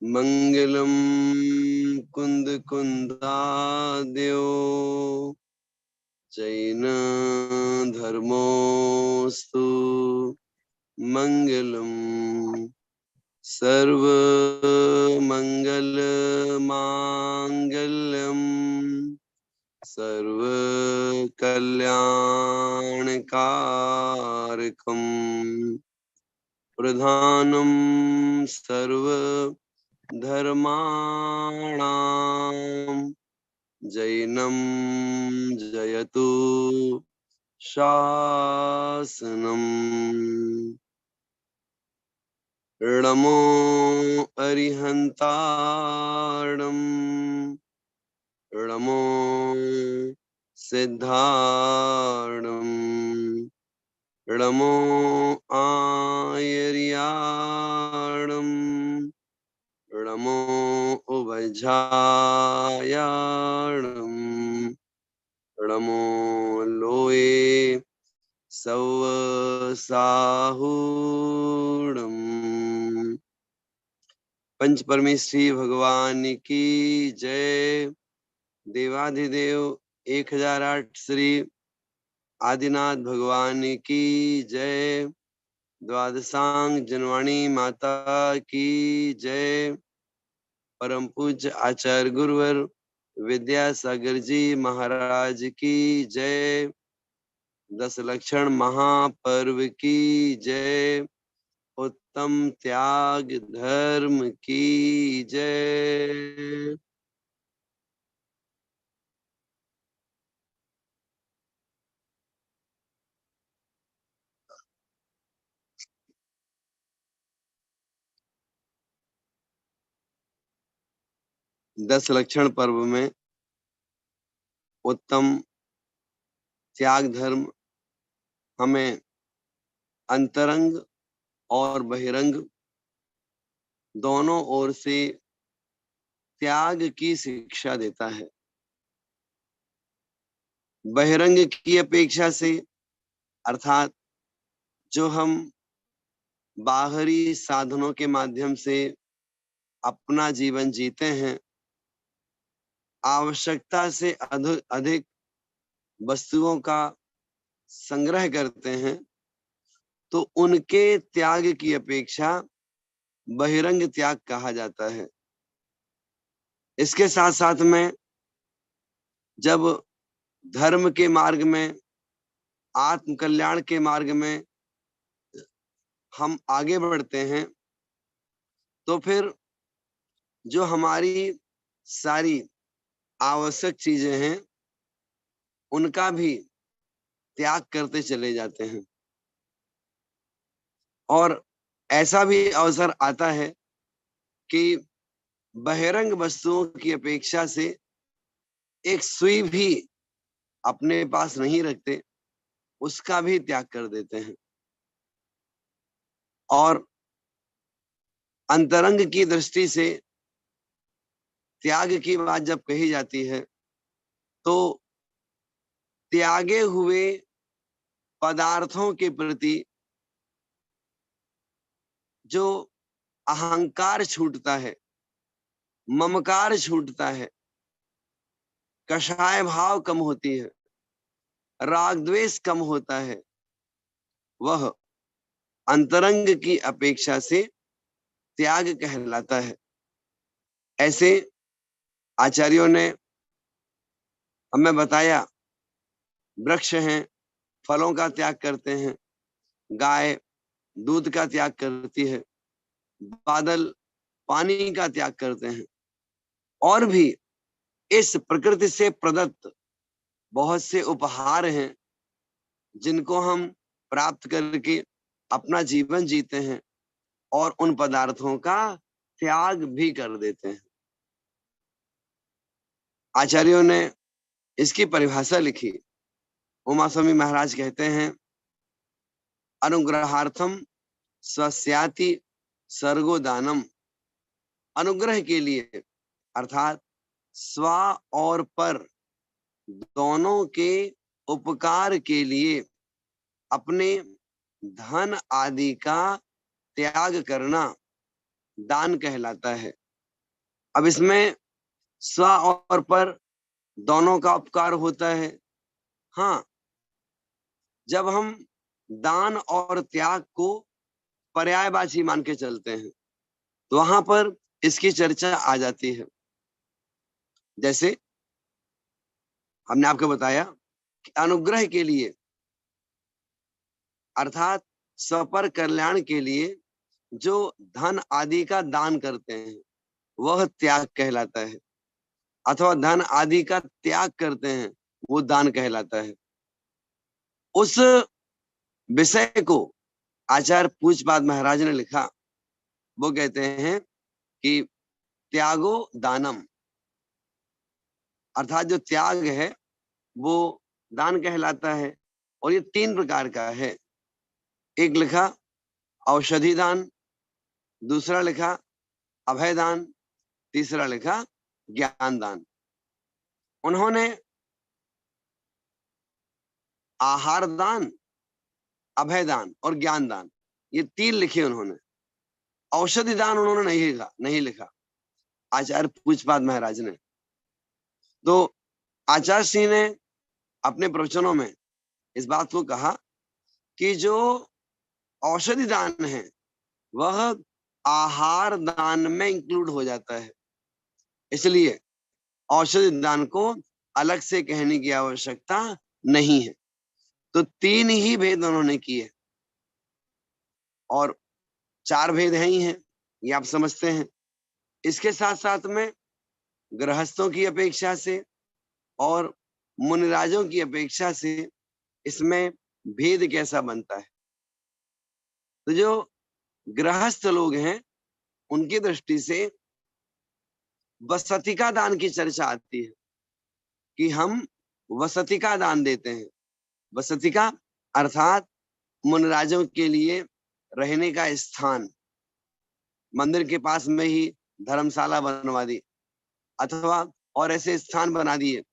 मंगलम कुंद कुंदाद्यो जैन धर्मोस्तु मंगलम सर्व मंगल मांगल्यम सर्व कल्याणकारकम प्रधानम सर्व धर्माणां जैनम जयतु शासनम रणमो अरिहंताणं रणमो सिद्धाणं रणमो आयर्याणं रणमो उभयझायाणं रणमो लोये सवसाहूणम्। पंच परमेश्वरी भगवान की जय। देवाधिदेव 1008 श्री आदिनाथ भगवान की जय। द्वादशांग जनवाणी माता की जय। परम पूज्य आचार्य गुरुवर विद्यासागर जी महाराज की जय। 10 लक्षण महापर्व की जय। उत्तम त्याग धर्म की जय। 10 लक्षण पर्व में उत्तम त्याग धर्म हमें अंतरंग और बहिरंग दोनों ओर से त्याग की शिक्षा देता है। बहिरंग की अपेक्षा से अर्थात जो हम बाहरी साधनों के माध्यम से अपना जीवन जीते हैं, आवश्यकता से अधिक वस्तुओं का संग्रह करते हैं, तो उनके त्याग की अपेक्षा बहिरंग त्याग कहा जाता है। इसके साथ साथ में जब धर्म के मार्ग में, आत्म कल्याण के मार्ग में हम आगे बढ़ते हैं, तो फिर जो हमारी सारी आवश्यक चीजें हैं उनका भी त्याग करते चले जाते हैं। और ऐसा भी अवसर आता है कि बहिरंग वस्तुओं की अपेक्षा से एक सुई भी अपने पास नहीं रखते, उसका भी त्याग कर देते हैं। और अंतरंग की दृष्टि से त्याग की बात जब कही जाती है, तो त्यागे हुए पदार्थों के प्रति जो अहंकार छूटता है, ममकार छूटता है, कषाय भाव कम होती है, राग द्वेष कम होता है, वह अंतरंग की अपेक्षा से त्याग कहलाता है। ऐसे आचार्यों ने हमें बताया, वृक्ष हैं, फलों का त्याग करते हैं, गाय दूध का त्याग करती है, बादल पानी का त्याग करते हैं, और भी इस प्रकृति से प्रदत्त बहुत से उपहार हैं जिनको हम प्राप्त करके अपना जीवन जीते हैं और उन पदार्थों का त्याग भी कर देते हैं। आचार्यों ने इसकी परिभाषा लिखी। उमा स्वामी महाराज कहते हैं, अनुग्रहार्थम स्वस्याति सर्गोदानम। अनुग्रह के लिए अर्थात स्व और पर दोनों के उपकार के लिए अपने धन आदि का त्याग करना दान कहलाता है। अब इसमें स्व और पर दोनों का उपकार होता है। हाँ, जब हम दान और त्याग को पर्यायवाची मान के चलते हैं तो वहां पर इसकी चर्चा आ जाती है। जैसे हमने आपको बताया कि अनुग्रह के लिए अर्थात स्वपर कल्याण के लिए जो धन आदि का दान करते हैं वह त्याग कहलाता है, अथवा धन आदि का त्याग करते हैं वो दान कहलाता है। उस विषय को आचार्य पूज्यपाद महाराज ने लिखा। वो कहते हैं कि त्यागो दानम, अर्थात जो त्याग है वो दान कहलाता है। और ये 3 प्रकार का है। एक लिखा औषधि दान, दूसरा लिखा अभय दान, तीसरा लिखा ज्ञान दान। उन्होंने आहार दान, अभय दान और ज्ञान दान ये 3 लिखे उन्होंने। औषधि दान उन्होंने नहीं लिखा आचार्य पूज्यपाद महाराज ने। तो आचार्य श्री ने अपने प्रवचनों में इस बात को कहा कि जो औषधि दान है वह आहार दान में इंक्लूड हो जाता है, इसलिए औषधि दान को अलग से कहने की आवश्यकता नहीं है। तो 3 ही भेद उन्होंने किए और 4 भेद हैं ही हैं, ये आप समझते हैं। इसके साथ साथ में गृहस्थों की अपेक्षा से और मुनिराजों की अपेक्षा से इसमें भेद कैसा बनता है। तो जो गृहस्थ लोग हैं उनकी दृष्टि से वसतिका दान की चर्चा आती है कि हम वसतिका दान देते हैं। वसतिका अर्थात मुनिराजों के लिए रहने का स्थान, मंदिर के पास में ही धर्मशाला बनवा दी अथवा और ऐसे स्थान बना दिए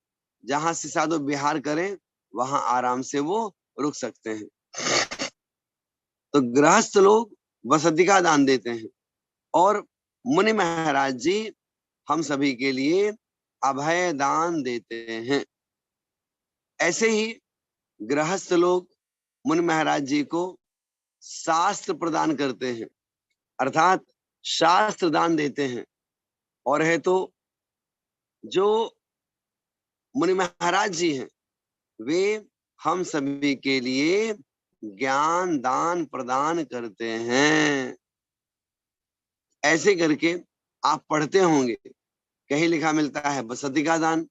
जहां से साधु विहार करें, वहां आराम से वो रुक सकते हैं। तो गृहस्थ लोग वसति का दान देते हैं और मुनि महाराज जी हम सभी के लिए अभय दान देते हैं। ऐसे ही गृहस्थ लोग मुनि महाराज जी को शास्त्र प्रदान करते हैं, अर्थात शास्त्र दान देते हैं। और है तो जो मुनि महाराज जी हैं वे हम सभी के लिए ज्ञान दान प्रदान करते हैं। ऐसे करके आप पढ़ते होंगे, कहीं लिखा मिलता है वसति का दान,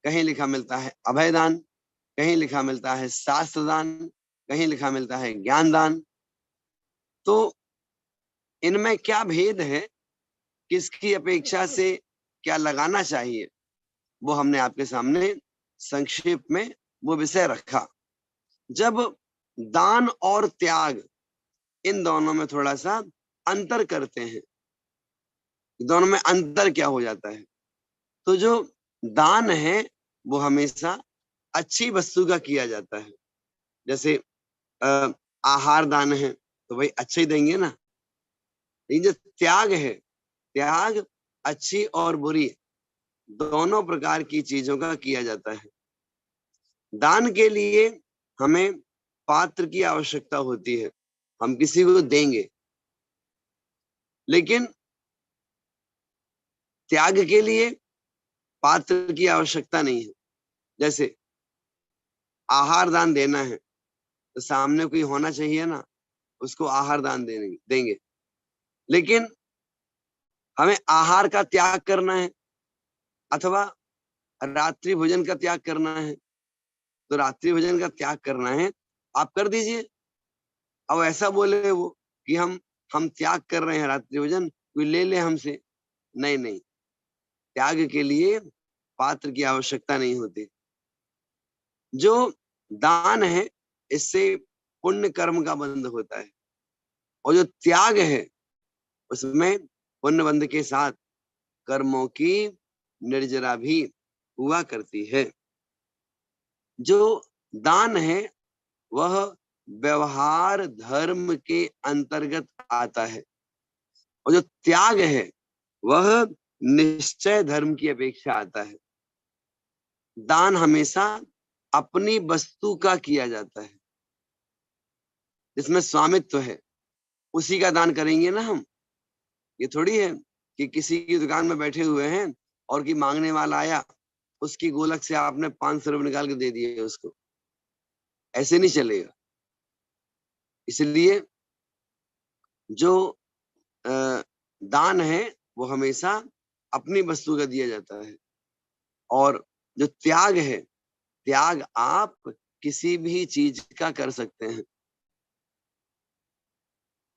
कहीं लिखा मिलता है अभय दान, कहीं लिखा मिलता है शास्त्र दान, कहीं लिखा मिलता है ज्ञान दान। तो इनमें क्या भेद है, किसकी अपेक्षा से क्या लगाना चाहिए, वो हमने आपके सामने संक्षेप में वो विषय रखा। जब दान और त्याग इन दोनों में थोड़ा सा अंतर करते हैं, दोनों में अंतर क्या हो जाता है, तो जो दान है वो हमेशा अच्छी वस्तु का किया जाता है। जैसे आहार दान है तो भाई अच्छा ही देंगे ना। लेकिन जो त्याग है, त्याग अच्छी और बुरी दोनों प्रकार की चीजों का किया जाता है। दान के लिए हमें पात्र की आवश्यकता होती है, हम किसी को देंगे। लेकिन त्याग के लिए पात्र की आवश्यकता नहीं है। जैसे आहार दान देना है तो सामने कोई होना चाहिए ना, उसको आहार दान देंगे। लेकिन हमें आहार का त्याग करना है अथवा रात्रि भोजन का त्याग करना है, तो रात्रि भोजन का त्याग करना है, आप कर दीजिए। अब ऐसा बोले वो कि हम त्याग कर रहे हैं रात्रि भोजन, कोई ले ले हमसे। नहीं नहीं, त्याग के लिए पात्र की आवश्यकता नहीं होती। जो दान है इससे पुण्य कर्म का बंध होता है, और जो त्याग है उसमें पुण्य बंध के साथ कर्मों की निर्जरा भी हुआ करती है। जो दान है वह व्यवहार धर्म के अंतर्गत आता है, और जो त्याग है वह निश्चय धर्म की अपेक्षा आता है। दान हमेशा अपनी वस्तु का किया जाता है, जिसमें स्वामित्व है, उसी का दान करेंगे ना हम। ये थोड़ी है कि किसी की दुकान में बैठे हुए हैं और कि मांगने वाला आया, उसकी गोलक से आपने 500 रुपये निकाल के दे दिए उसको, ऐसे नहीं चलेगा। इसलिए जो दान है वो हमेशा अपनी वस्तु का दिया जाता है। और जो त्याग है, त्याग आप किसी भी चीज का कर सकते हैं,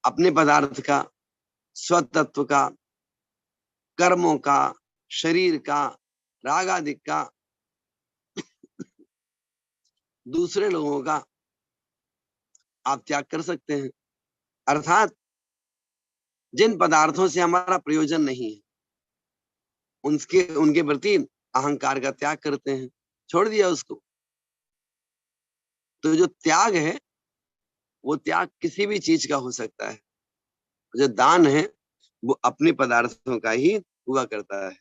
अपने पदार्थ का, स्वतत्व का, कर्मों का, शरीर का, राग आदि का, दूसरे लोगों का आप त्याग कर सकते हैं। अर्थात जिन पदार्थों से हमारा प्रयोजन नहीं है, उनके प्रति अहंकार का त्याग करते हैं, छोड़ दिया उसको। तो जो त्याग है वो त्याग किसी भी चीज का हो सकता है। जो दान है वो अपने पदार्थों का ही हुआ करता है।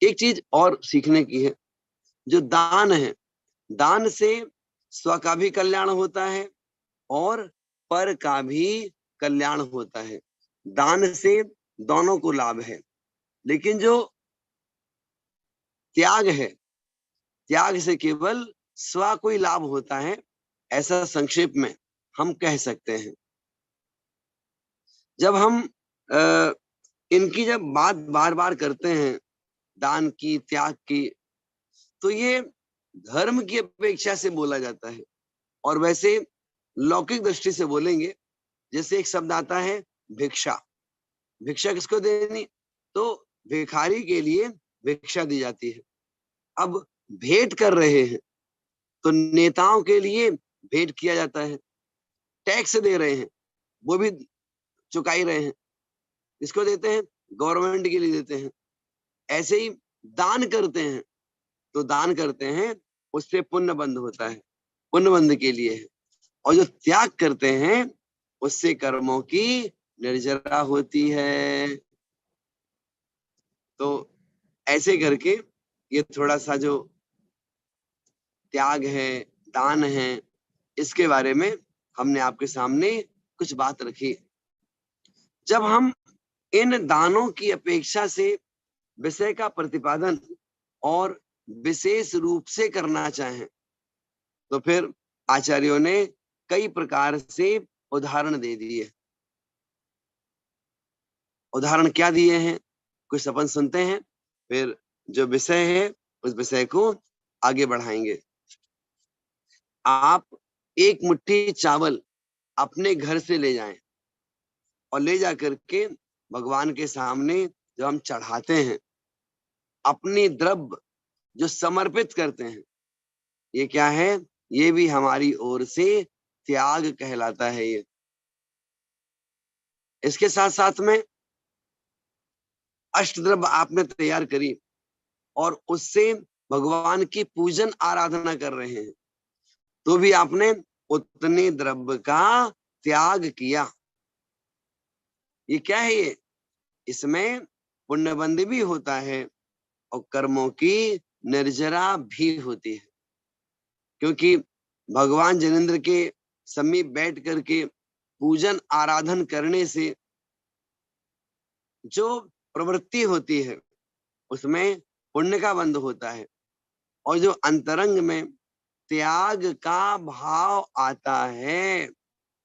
एक चीज और सीखने की है, जो दान है, दान से स्व का भी कल्याण होता है और पर का भी कल्याण होता है। दान से दोनों को लाभ है। लेकिन जो त्याग है, त्याग से केवल स्व को ही लाभ होता है, ऐसा संक्षेप में हम कह सकते हैं। जब हम इनकी जब बात बार बार करते हैं, दान की, त्याग की, तो ये धर्म की अपेक्षा से बोला जाता है। और वैसे लौकिक दृष्टि से बोलेंगे, जैसे एक शब्द आता है भिक्षा। भिक्षा किसको देनी? तो भिखारी के लिए भिक्षा दी जाती है। अब भेंट कर रहे हैं तो नेताओं के लिए भेंट किया जाता है। टैक्स दे रहे हैं, वो भी चुकाई रहे हैं, इसको देते हैं, गवर्नमेंट के लिए देते हैं। ऐसे ही दान करते हैं तो दान करते हैं, उससे पुण्य बंध होता है, पुण्य बंध के लिए है। और जो त्याग करते हैं उससे कर्मों की निर्जरा होती है। तो ऐसे करके ये थोड़ा सा जो त्याग है, दान है, इसके बारे में हमने आपके सामने कुछ बात रखी। जब हम इन दानों की अपेक्षा से विषय का प्रतिपादन और विशेष रूप से करना चाहें, तो फिर आचार्यों ने कई प्रकार से उदाहरण दे दिए। उदाहरण क्या दिए हैं, कुछ अपन सुनते हैं, फिर जो विषय है उस विषय को आगे बढ़ाएंगे। आप एक मुट्ठी चावल अपने घर से ले जाएं और ले जा करके भगवान के सामने जब हम चढ़ाते हैं, अपनी द्रव्य जो समर्पित करते हैं, ये क्या है? ये भी हमारी ओर से त्याग कहलाता है। ये इसके साथ साथ में अष्टद्रव्य आपने तैयार करी और उससे भगवान की पूजन आराधना कर रहे हैं, तो भी आपने उतने द्रव्य का त्याग किया। ये क्या है? ये इसमें पुण्यबंध भी होता है और कर्मों की निर्जरा भी होती है। क्योंकि भगवान जिनेंद्र के समीप बैठ करके पूजन आराधन करने से जो प्रवृत्ति होती है उसमें पुण्य का बंध होता है। और जो अंतरंग में त्याग का भाव आता है,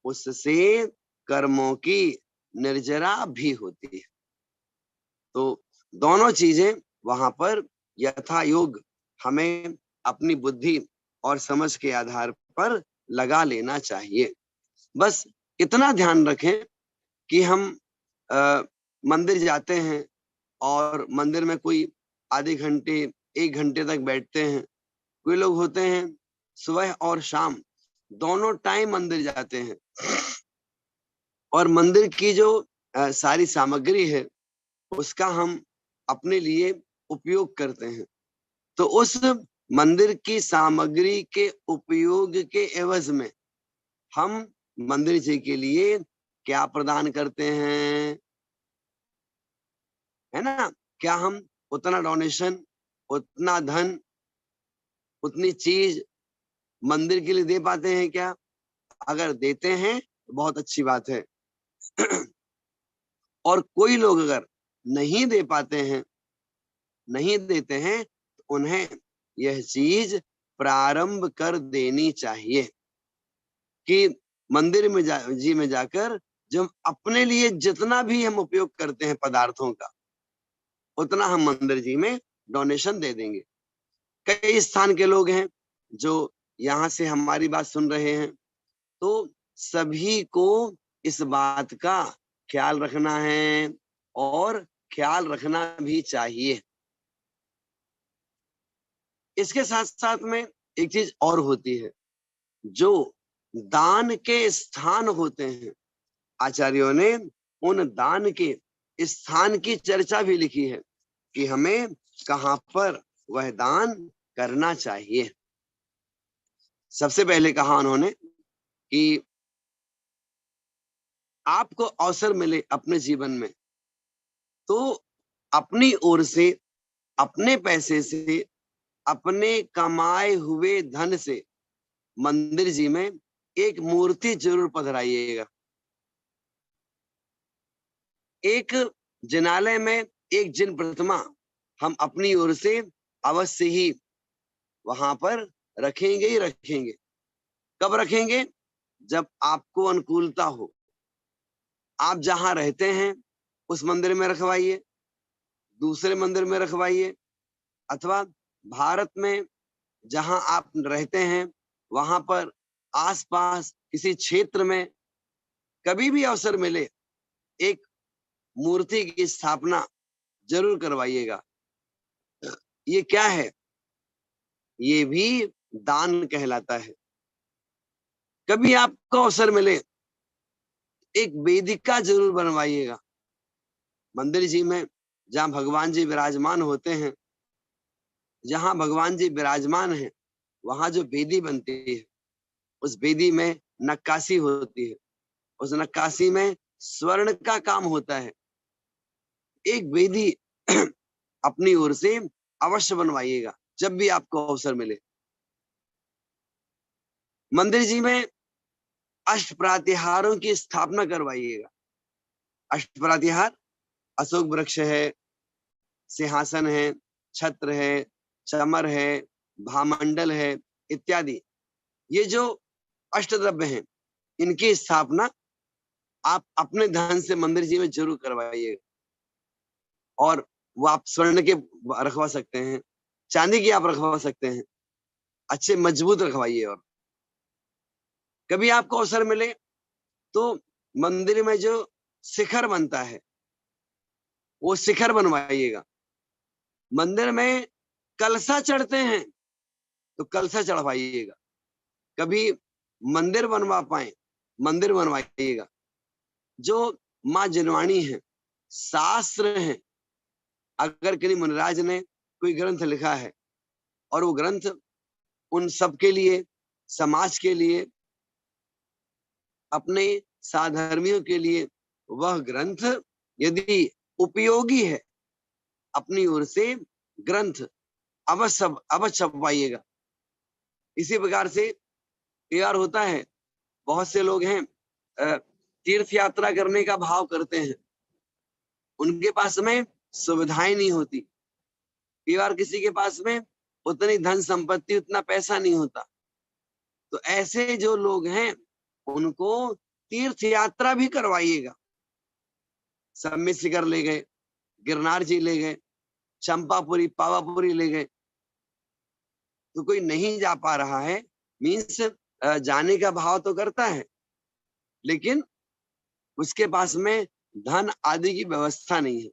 उससे कर्मों की निर्जरा भी होती है। तो दोनों चीजें वहां पर यथा योग हमें अपनी बुद्धि और समझ के आधार पर लगा लेना चाहिए। बस इतना ध्यान रखें कि हम मंदिर जाते हैं और मंदिर में कोई आधे घंटे, 1 घंटे तक बैठते हैं। कोई लोग होते हैं सुबह और शाम दोनों टाइम मंदिर जाते हैं और मंदिर की जो सारी सामग्री है उसका हम अपने लिए उपयोग करते हैं। तो उस मंदिर की सामग्री के उपयोग के एवज में हम मंदिर जी के लिए क्या प्रदान करते हैं? है ना? क्या हम उतना डोनेशन, उतना धन, उतनी चीज मंदिर के लिए दे पाते हैं क्या? अगर देते हैं तो बहुत अच्छी बात है। और कोई लोग अगर नहीं दे पाते हैं, नहीं देते हैं, तो उन्हें यह चीज प्रारंभ कर देनी चाहिए कि मंदिर में जी में जाकर जब अपने लिए जितना भी हम उपयोग करते हैं पदार्थों का, उतना हम मंदिर जी में डोनेशन दे देंगे। कई स्थान के लोग हैं जो यहाँ से हमारी बात सुन रहे हैं, तो सभी को इस बात का ख्याल रखना है और ख्याल रखना भी चाहिए। इसके साथ साथ में एक चीज और होती है, जो दान के स्थान होते हैं, आचार्यों ने उन दान के स्थान की चर्चा भी लिखी है कि हमें कहाँ पर वह दान करना चाहिए। सबसे पहले कहा उन्होंने कि आपको अवसर मिले अपने जीवन में, तो अपनी ओर से, अपने पैसे से, अपने कमाए हुए धन से मंदिर जी में एक मूर्ति जरूर पधराइएगा। एक जिनालय में एक जिन प्रतिमा हम अपनी ओर से अवश्य ही वहां पर रखेंगे ही रखेंगे। कब रखेंगे? जब आपको अनुकूलता हो। आप जहां रहते हैं उस मंदिर में रखवाइए, दूसरे मंदिर में रखवाइए, अथवा भारत में जहां आप रहते हैं वहां पर आसपास किसी क्षेत्र में कभी भी अवसर मिले, एक मूर्ति की स्थापना जरूर करवाइएगा। ये क्या है? ये भी दान कहलाता है। कभी आपको अवसर मिले, एक वेदिका जरूर बनवाइएगा मंदिर जी में, जहां भगवान जी विराजमान होते हैं। जहां भगवान जी विराजमान हैं, वहां जो वेदी बनती है, उस वेदी में नक्काशी होती है, उस नक्काशी में स्वर्ण का काम होता है। एक वेदी अपनी ओर से अवश्य बनवाइएगा जब भी आपको अवसर मिले। मंदिर जी में अष्ट प्रातिहारों की स्थापना करवाइएगा। अष्ट प्रातिहार अशोक वृक्ष है, सिंहासन है, छत्र है, चमर है, भामंडल है, इत्यादि। ये जो अष्टद्रव्य हैं, इनकी स्थापना आप अपने धन से मंदिर जी में जरूर करवाइएगा। और वो आप स्वर्ण के रखवा सकते हैं, चांदी की आप रखवा सकते हैं, अच्छे मजबूत रखवाइए। और कभी आपको अवसर मिले तो मंदिर में जो शिखर बनता है, वो शिखर बनवाइएगा। मंदिर में कलशा चढ़ते हैं, तो कलशा चढ़वाइएगा। कभी मंदिर बनवा पाए, मंदिर बनवाइएगा। जो माँ जिनवाणी है, शास्त्र है, अगर किसी मुनिराज ने कोई ग्रंथ लिखा है और वो ग्रंथ उन सबके लिए, समाज के लिए, अपने साधर्मियों के लिए, वह ग्रंथ यदि उपयोगी है, अपनी ओर से ग्रंथ अवश्य छपवाइएगा। इसी प्रकार से यार होता है, बहुत से लोग हैं तीर्थ यात्रा करने का भाव करते हैं, उनके पास में सुविधाएं नहीं होती। कई बार किसी के पास में उतनी धन संपत्ति, उतना पैसा नहीं होता, तो ऐसे जो लोग हैं उनको तीर्थ यात्रा भी करवाइएगा। सम्मित शिखर ले गए, गिरनार जी ले गए, चंपापुरी, पावापुरी ले गए। तो कोई नहीं जा पा रहा है, मीन्स जाने का भाव तो करता है, लेकिन उसके पास में धन आदि की व्यवस्था नहीं है,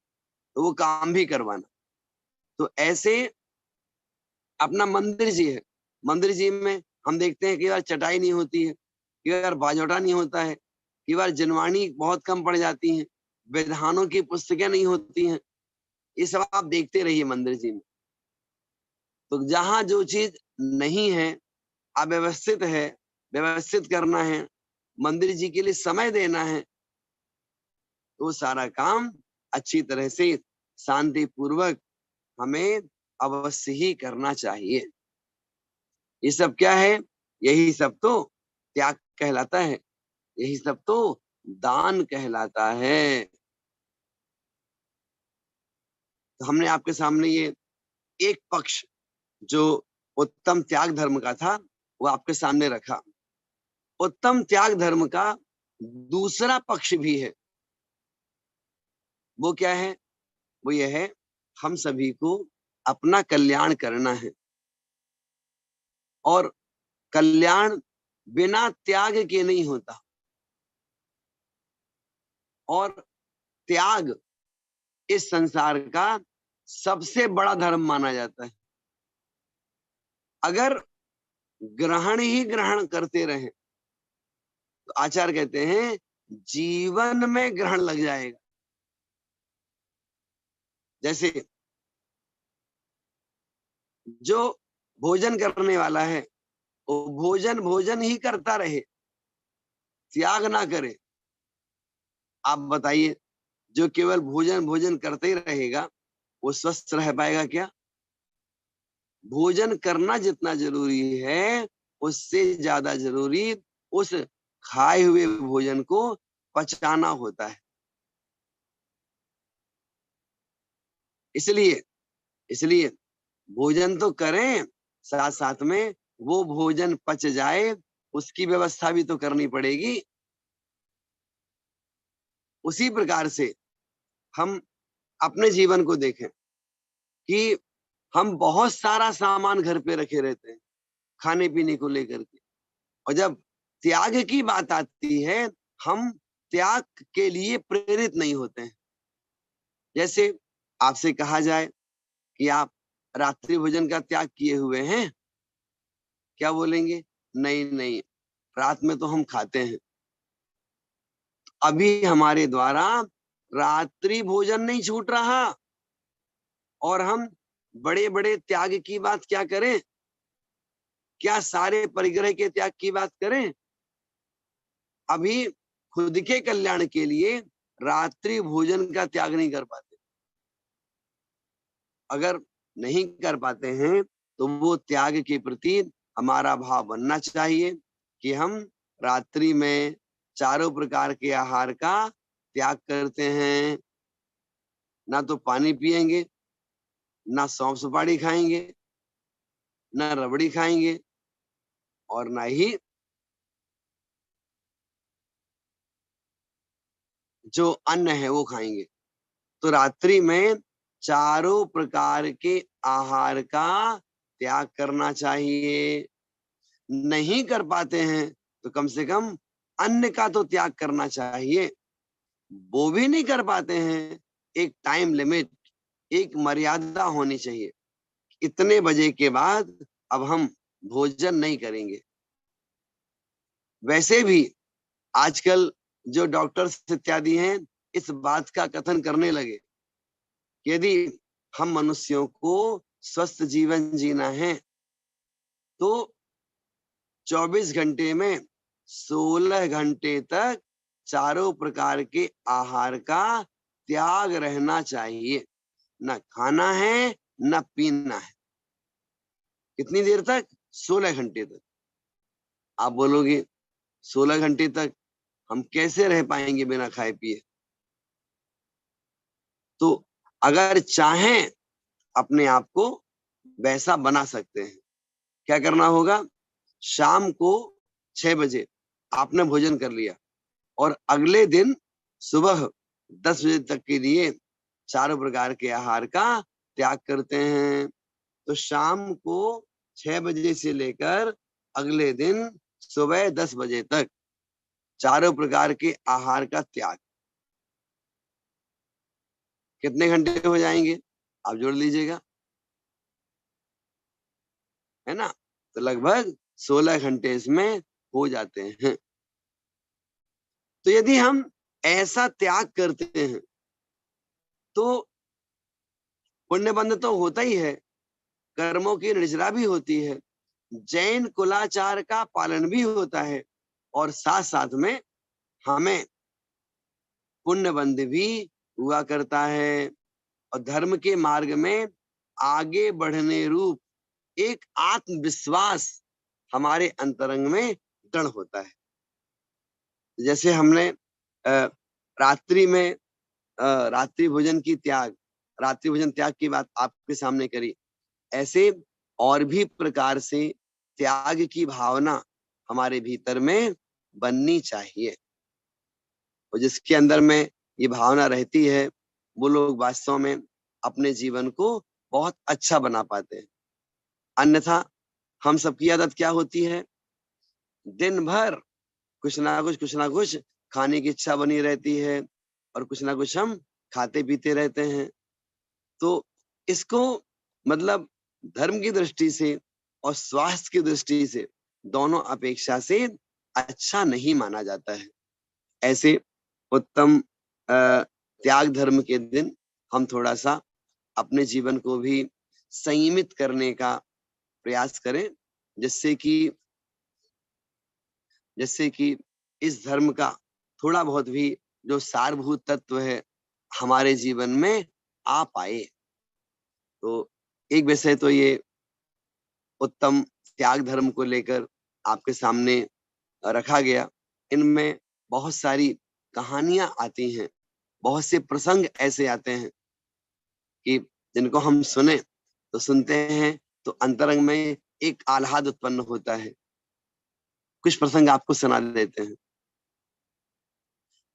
तो वो काम भी करवाना। तो ऐसे अपना मंदिर जी है, मंदिर जी में हम देखते हैं कई बार चटाई नहीं होती है, कई बार बाजोटा नहीं होता है, कई बार जनवाणी बहुत कम पड़ जाती है, विधानों की पुस्तकें नहीं होती हैं। ये सब आप देखते रहिए मंदिर जी में। तो जहां जो चीज नहीं है, अव्यवस्थित है, व्यवस्थित करना है, मंदिर जी के लिए समय देना है, तो सारा काम अच्छी तरह से शांति पूर्वक हमें अवश्य ही करना चाहिए। ये सब क्या है? यही सब तो त्याग कहलाता है, यही सब तो दान कहलाता है। तो हमने आपके सामने ये एक पक्ष जो उत्तम त्याग धर्म का था वो आपके सामने रखा। उत्तम त्याग धर्म का दूसरा पक्ष भी है। वो क्या है? वो ये है, हम सभी को अपना कल्याण करना है, और कल्याण बिना त्याग के नहीं होता। और त्याग इस संसार का सबसे बड़ा धर्म माना जाता है। अगर ग्रहण ही ग्रहण करते रहे तो आचार्य कहते हैं जीवन में ग्रहण लग जाएगा। जैसे जो भोजन करने वाला है वो भोजन भोजन ही करता रहे, त्याग ना करे। आप बताइए, जो केवल भोजन भोजन करते ही रहेगा वो स्वस्थ रह पाएगा क्या? भोजन करना जितना जरूरी है उससे ज्यादा जरूरी उस खाए हुए भोजन को पचाना होता है। इसलिए इसलिए भोजन तो करें, साथ साथ में वो भोजन पच जाए उसकी व्यवस्था भी तो करनी पड़ेगी। उसी प्रकार से हम अपने जीवन को देखें कि हम बहुत सारा सामान घर पे रखे रहते हैं खाने पीने को लेकर के, और जब त्याग की बात आती है हम त्याग के लिए प्रेरित नहीं होते हैं। जैसे आपसे कहा जाए कि आप रात्रि भोजन का त्याग किए हुए हैं, क्या बोलेंगे? नहीं नहीं, रात में तो हम खाते हैं। अभी हमारे द्वारा रात्रि भोजन नहीं छूट रहा और हम बड़े बड़े त्याग की बात क्या करें? क्या सारे परिग्रह के त्याग की बात करें? अभी खुद के कल्याण के लिए रात्रि भोजन का त्याग नहीं कर पाते। अगर नहीं कर पाते हैं तो वो त्याग के प्रति हमारा भाव बनना चाहिए कि हम रात्रि में चारों प्रकार के आहार का त्याग करते हैं। ना तो पानी पिएंगे, ना सौंफ सुपारी खाएंगे, ना रबड़ी खाएंगे, और ना ही जो अन्न है वो खाएंगे। तो रात्रि में चारों प्रकार के आहार का त्याग करना चाहिए। नहीं कर पाते हैं तो कम से कम अन्न का तो त्याग करना चाहिए। वो भी नहीं कर पाते हैं, एक टाइम लिमिट, एक मर्यादा होनी चाहिए। इतने बजे के बाद अब हम भोजन नहीं करेंगे। वैसे भी आजकल जो डॉक्टर्स इत्यादि हैं इस बात का कथन करने लगे कि यदि हम मनुष्यों को स्वस्थ जीवन जीना है तो 24 घंटे में 16 घंटे तक चारों प्रकार के आहार का त्याग रहना चाहिए। न खाना है न पीना है। कितनी देर तक? 16 घंटे तक। आप बोलोगे 16 घंटे तक हम कैसे रह पाएंगे बिना खाए पिए? तो अगर चाहें अपने आप को वैसा बना सकते हैं। क्या करना होगा? शाम को 6 बजे आपने भोजन कर लिया और अगले दिन सुबह 10 बजे तक के लिए चारों प्रकार के आहार का त्याग करते हैं। तो शाम को 6 बजे से लेकर अगले दिन सुबह 10 बजे तक चारों प्रकार के आहार का त्याग कितने घंटे हो जाएंगे? आप जोड़ लीजिएगा, है ना? तो लगभग 16 घंटे इसमें हो जाते हैं। तो यदि हम ऐसा त्याग करते हैं तो पुण्य बंध तो होता ही है, कर्मों की निर्जरा भी होती है, जैन कुलाचार का पालन भी होता है, और साथ साथ में हमें पुण्य बंध भी हुआ करता है। और धर्म के मार्ग में आगे बढ़ने रूप एक आत्मविश्वास हमारे अंतरंग में दृढ़ होता है। जैसे हमने रात्रि में रात्रि भोजन की त्याग, रात्रि भोजन त्याग की बात आपके सामने करी, ऐसे और भी प्रकार से त्याग की भावना हमारे भीतर में बननी चाहिए। और जिसके अंदर में ये भावना रहती है वो लोग वास्तव में अपने जीवन को बहुत अच्छा बना पाते हैं। अन्यथा हम सबकी आदत क्या होती है, दिन भर कुछ ना कुछ खाने की इच्छा बनी रहती है और कुछ ना कुछ हम खाते पीते रहते हैं। तो इसको मतलब धर्म की दृष्टि से और स्वास्थ्य की दृष्टि से दोनों अपेक्षा से अच्छा नहीं माना जाता है। ऐसे उत्तम त्याग धर्म के दिन हम थोड़ा सा अपने जीवन को भी संयमित करने का प्रयास करें, जिससे कि इस धर्म का थोड़ा बहुत भी जो सारभूत तत्व है हमारे जीवन में आ पाए। तो एक विषय तो ये उत्तम त्याग धर्म को लेकर आपके सामने रखा गया। इनमें बहुत सारी कहानियां आती हैं, बहुत से प्रसंग ऐसे आते हैं कि जिनको हम सुने तो सुनते हैं तो अंतरंग में एक आह्लाद उत्पन्न होता है। कुछ प्रसंग आपको सुना देते हैं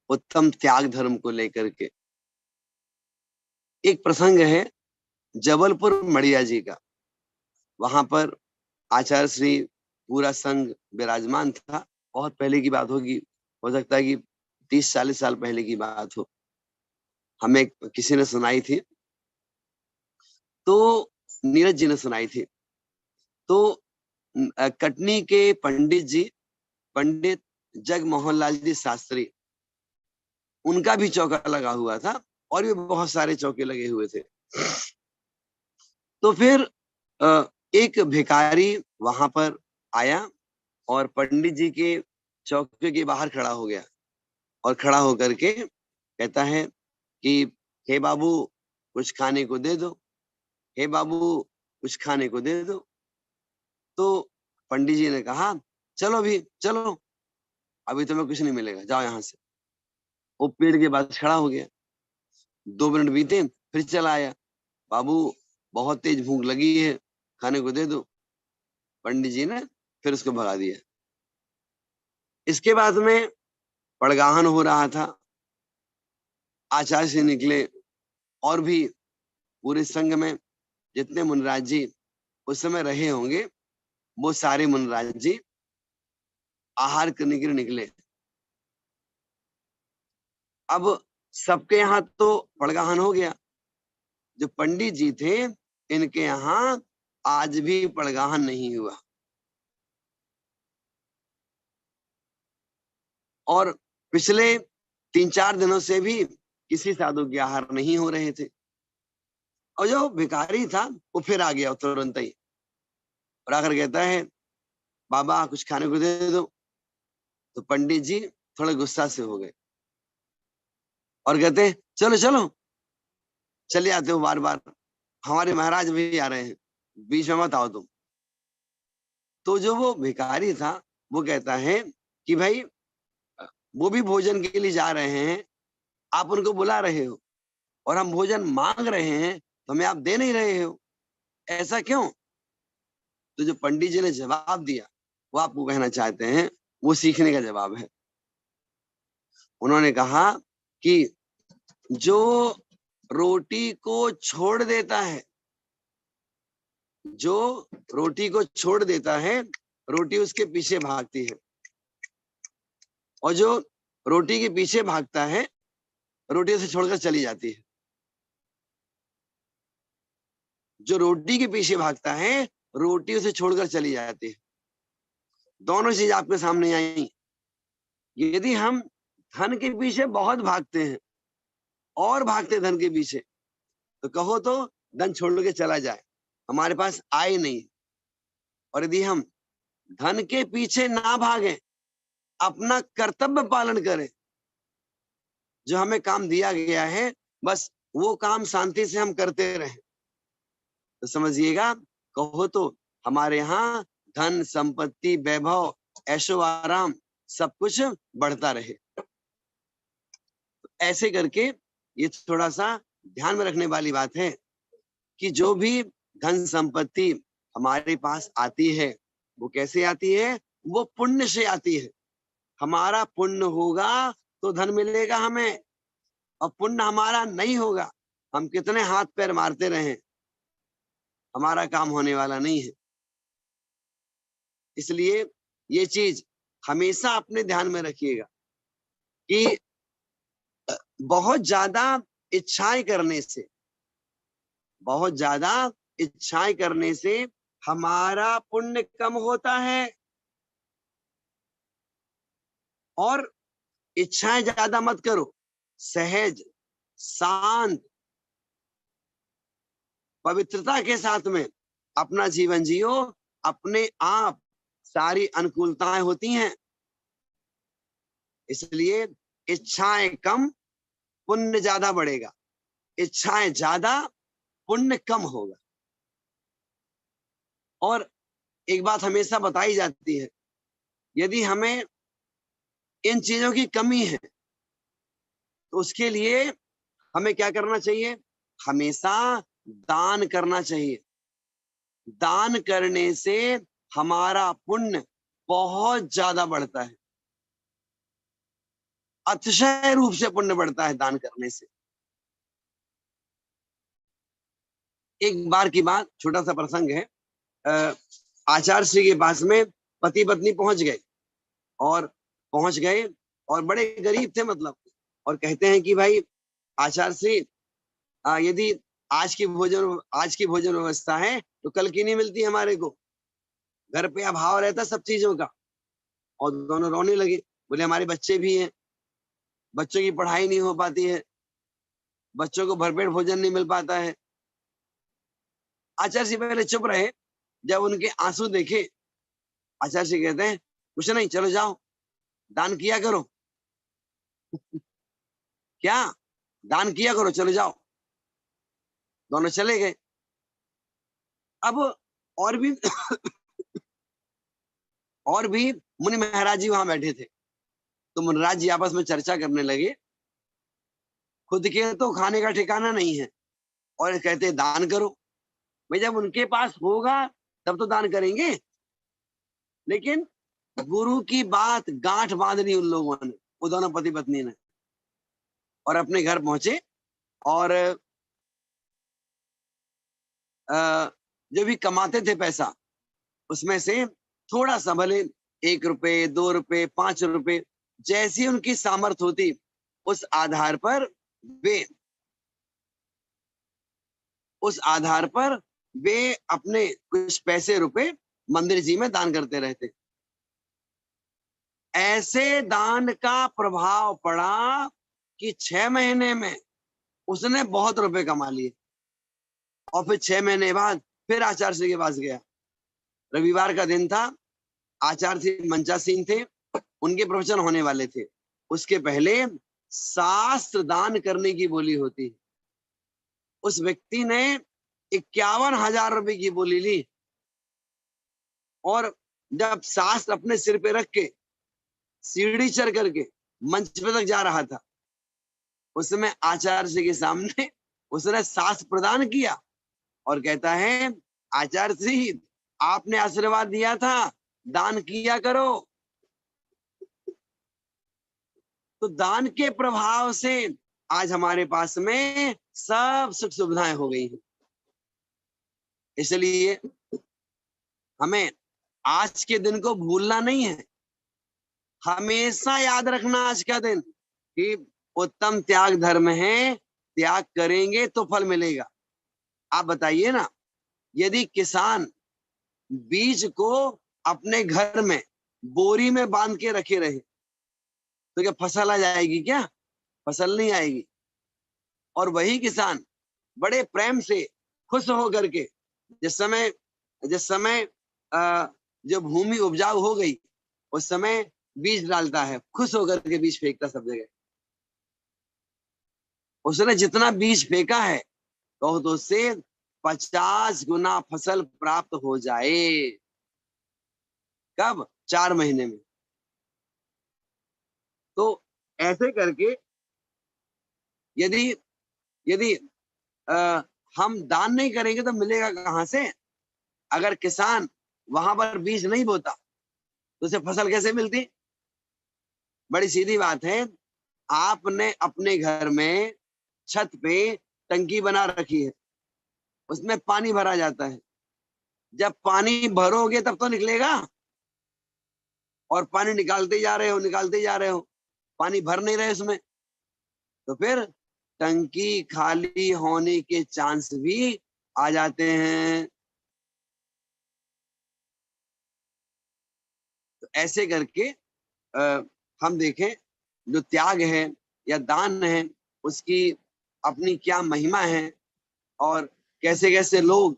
उत्तम त्याग धर्म को लेकर के। एक प्रसंग है जबलपुर मड़िया जी का। वहां पर आचार्य श्री पूरा संघ विराजमान था। बहुत पहले की बात होगी, हो सकता है कि 30-40 साल पहले की बात हो। हमें किसी ने सुनाई थी, तो नीरज जी ने सुनाई थी। तो कटनी के पंडित जी, पंडित जगमोहन लाल जी शास्त्री, उनका भी चौका लगा हुआ था और भी बहुत सारे चौके लगे हुए थे। तो फिर एक भिखारी वहां पर आया और पंडित जी के चौके के बाहर खड़ा हो गया और खड़ा होकर के कहता है कि हे बाबू कुछ खाने को दे दो, हे बाबू कुछ खाने को दे दो। तो पंडित जी ने कहा चलो भी चलो, अभी तुम्हें कुछ नहीं मिलेगा, जाओ यहाँ से। वो पेड़ के पास खड़ा हो गया। 2 मिनट बीते, फिर चला आया, बाबू बहुत तेज भूख लगी है, खाने को दे दो। पंडित जी ने फिर उसको भगा दिया। इसके बाद में पड़गाहन हो रहा था। आचार्य से निकले और भी पूरे संघ में जितने मुनिराज जी उस समय रहे होंगे वो सारे मुनिराज जी आहार करने के लिए निकले। अब सबके यहाँ तो पड़गाहन हो गया। जो पंडित जी थे इनके यहाँ आज भी पड़गाहन नहीं हुआ और पिछले 3-4 दिनों से भी किसी साधु के आहार नहीं हो रहे थे। और जो भिखारी था वो फिर आ गया तुरंत ही और आकर कहता है बाबा कुछ खाने को दे दो। तो पंडित जी थोड़े गुस्सा से हो गए और कहते चलो चलो, चले आते हो बार बार, हमारे महाराज भी आ रहे हैं, बीच में मत आओ तुम। तो जो वो भिखारी था वो कहता है कि भाई वो भी भोजन के लिए जा रहे हैं, आप उनको बुला रहे हो और हम भोजन मांग रहे हैं तो हमें आप दे नहीं रहे हो, ऐसा क्यों? तो जो पंडित जी ने जवाब दिया वो आपको कहना चाहते हैं, वो सीखने का जवाब है। उन्होंने कहा कि जो रोटी को छोड़ देता है, जो रोटी को छोड़ देता है, रोटी उसके पीछे भागती है, और जो रोटी के पीछे भागता है रोटी उसे छोड़कर चली जाती है। जो रोटी के पीछे भागता है रोटी उसे छोड़कर चली जाती है। दोनों चीज आपके सामने आई। यदि हम धन के पीछे बहुत भागते हैं और भागते धन के पीछे, तो कहो तो धन छोड़ के चला जाए, हमारे पास आए नहीं। और यदि हम धन के पीछे ना भागे, अपना कर्तव्य पालन करें, जो हमें काम दिया गया है बस वो काम शांति से हम करते रहें, तो समझिएगा, कहो तो हमारे यहाँ धन संपत्ति वैभव ऐशो आराम सब कुछ बढ़ता रहे। ऐसे करके ये थोड़ा सा ध्यान में रखने वाली बात है कि जो भी धन संपत्ति हमारे पास आती है वो कैसे आती है, वो पुण्य से आती है। हमारा पुण्य होगा तो धन मिलेगा हमें, और पुण्य हमारा नहीं होगा, हम कितने हाथ पैर मारते रहें, हमारा काम होने वाला नहीं है। इसलिए ये चीज हमेशा अपने ध्यान में रखिएगा कि बहुत ज्यादा इच्छाएं करने से, बहुत ज्यादा इच्छाएं करने से हमारा पुण्य कम होता है। और इच्छाएं ज्यादा मत करो, सहज शांत पवित्रता के साथ में अपना जीवन जियो, अपने आप सारी अनुकूलताएं होती हैं। इसलिए इच्छाएं कम पुण्य ज्यादा बढ़ेगा, इच्छाएं ज्यादा पुण्य कम होगा। और एक बात हमेशा बताई जाती है, यदि हमें इन चीजों की कमी है तो उसके लिए हमें क्या करना चाहिए, हमेशा दान करना चाहिए। दान करने से हमारा पुण्य बहुत ज्यादा बढ़ता है, अतिशय रूप से पुण्य बढ़ता है दान करने से। एक बार की बात, छोटा सा प्रसंग है। आचार्य श्री के पास में पति पत्नी पहुंच गए, और बड़े गरीब थे मतलब, और कहते हैं कि भाई आचार्य श्री, यदि आज की भोजन व्यवस्था है तो कल की नहीं मिलती हमारे को, घर पे अभाव रहता सब चीजों का। और दोनों रोने लगे, बोले हमारे बच्चे भी हैं, बच्चों की पढ़ाई नहीं हो पाती है, बच्चों को भरपेट भोजन नहीं मिल पाता है। आचार्य जी पहले चुप रहे, जब उनके आंसू देखे, आचार्य जी कहते हैं कुछ नहीं, चलो जाओ दान किया करो। क्या दान किया करो, चलो जाओ। दोनों चले गए। अब और भी और भी मुनि महाराज जी वहां बैठे थे, तो मुनिराज जी आपस में चर्चा करने लगे, खुद के तो खाने का ठिकाना नहीं है और कहते दान करो। भाई जब उनके पास होगा तब तो दान करेंगे, लेकिन गुरु की बात गांठ बांध ली उन लोगों ने, वो दोनों पति पत्नी ने, और अपने घर पहुंचे। और जो भी कमाते थे पैसा, उसमें से थोड़ा सा, भले 1 रुपए 2 रुपए 5 रुपए, जैसी उनकी सामर्थ होती उस आधार पर वे अपने कुछ पैसे रुपए मंदिर जी में दान करते रहते। ऐसे दान का प्रभाव पड़ा कि 6 महीने में उसने बहुत रुपए कमा लिए। और फिर 6 महीने बाद फिर आचार्य श्री के पास गया। रविवार का दिन था, आचार्य श्री मंचासीन थे, उनके प्रवचन होने वाले थे। उसके पहले शास्त्र दान करने की बोली होती है। उस व्यक्ति ने 51,000 रुपए की बोली ली, और जब शास्त्र अपने सिर पे रख के सीढ़ी चढ़ करके मंच पे तक जा रहा था, उसमें आचार्य श्री के सामने उसने शास्त्र प्रदान किया और कहता है, आचार्य श्री आपने आशीर्वाद दिया था दान किया करो। तो दान के प्रभाव से आज हमारे पास में सब सुख सुविधाएं हो गई हैं। इसलिए हमें आज के दिन को भूलना नहीं है, हमेशा याद रखना आज का दिन कि उत्तम त्याग धर्म है, त्याग करेंगे तो फल मिलेगा। आप बताइए ना, यदि किसान बीज को अपने घर में बोरी में बांध के रखे रहे तो क्या फसल आ जाएगी? क्या फसल नहीं आएगी। और वही किसान बड़े प्रेम से खुश होकर के जिस समय जो भूमि उपजाऊ हो गई उस समय बीज डालता है, खुश होकर के बीज फेंकता सब जगह। उसने जितना बीज फेंका है कहो तो उससे 50 गुना फसल प्राप्त हो जाए। कब? 4 महीने में। तो ऐसे करके यदि यदि आ, हम दान नहीं करेंगे तो मिलेगा कहां से? अगर किसान वहां पर बीज नहीं बोता तो उसे फसल कैसे मिलती? बड़ी सीधी बात है। आपने अपने घर में छत पे टंकी बना रखी है, उसमें पानी भरा जाता है। जब पानी भरोगे तब तो निकलेगा, और पानी निकालते जा रहे हो, निकालते जा रहे हो, पानी भर नहीं रहे उसमें, तो फिर टंकी खाली होने के चांस भी आ जाते हैं। तो ऐसे करके हम देखें जो त्याग है या दान है उसकी अपनी क्या महिमा है, और कैसे कैसे लोग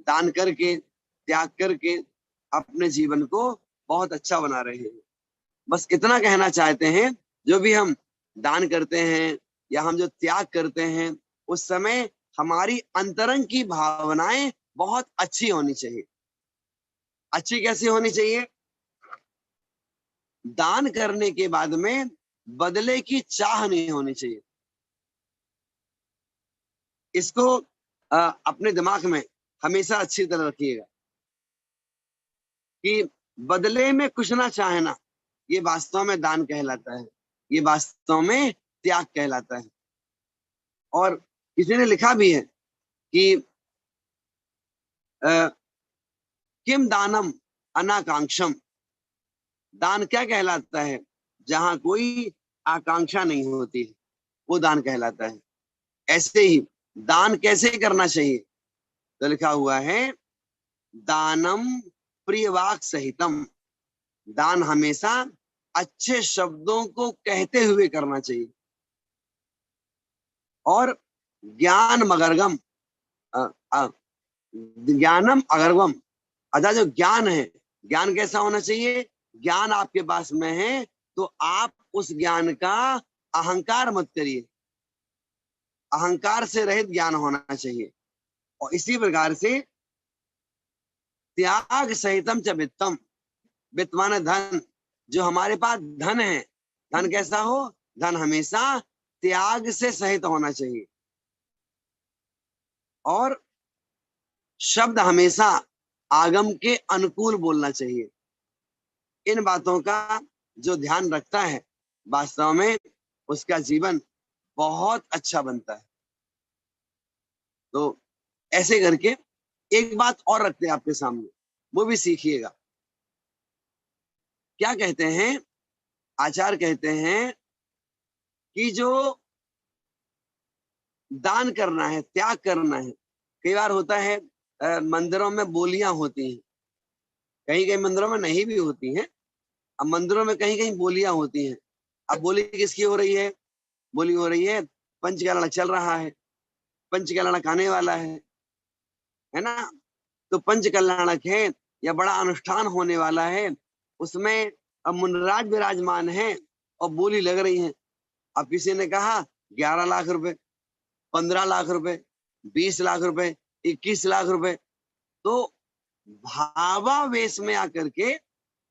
दान करके, त्याग करके अपने जीवन को बहुत अच्छा बना रहे हैं। बस इतना कहना चाहते हैं, जो भी हम दान करते हैं या हम जो त्याग करते हैं उस समय हमारी अंतरंग की भावनाएं बहुत अच्छी होनी चाहिए। अच्छी कैसी होनी चाहिए? दान करने के बाद में बदले की चाह नहीं होनी चाहिए। इसको अपने दिमाग में हमेशा अच्छी तरह रखिएगा कि बदले में कुछ ना चाहना, ये वास्तव में दान कहलाता है, ये वास्तव में त्याग कहलाता है। और किसी ने लिखा भी है कि किम दानम अनाकांक्षम, दान क्या कहलाता है? जहां कोई आकांक्षा नहीं होती है, वो दान कहलाता है। ऐसे ही दान कैसे करना चाहिए? तो लिखा हुआ है दानम प्रियवाक सहितम, दान हमेशा अच्छे शब्दों को कहते हुए करना चाहिए। और ज्ञान मगरगम ज्ञानम अगरगम, अर्थात जो ज्ञान है, ज्ञान कैसा होना चाहिए? ज्ञान आपके पास में है तो आप उस ज्ञान का अहंकार मत करिए, अहंकार से रहित ज्ञान होना चाहिए। और इसी प्रकार से त्याग सहितम च वित्तम, वित्त माने धन, जो हमारे पास धन है, धन कैसा हो? धन हमेशा त्याग से सहित होना चाहिए। और शब्द हमेशा आगम के अनुकूल बोलना चाहिए। इन बातों का जो ध्यान रखता है वास्तव में उसका जीवन बहुत अच्छा बनता है। तो ऐसे करके एक बात और रखते हैं आपके सामने, वो भी सीखिएगा। क्या कहते हैं? आचार्य कहते हैं कि जो दान करना है, त्याग करना है, कई बार होता है मंदिरों में बोलियां होती हैं, कहीं कहीं मंदिरों में नहीं भी होती हैं। अब मंदिरों में कहीं कहीं बोलियां होती हैं। अब बोली किसकी हो रही है? बोली हो रही है पंच का लड़का चल रहा है, पंच का लड़का आने वाला है ना? तो पंच कल्याणक है या बड़ा अनुष्ठान होने वाला है, उसमें अब मुनराज विराजमान है और बोली लग रही है। अब किसी ने कहा 11 लाख रुपए, 15 लाख रुपए, 20 लाख रुपए, 21 लाख रुपए, तो भावावेश में आकर के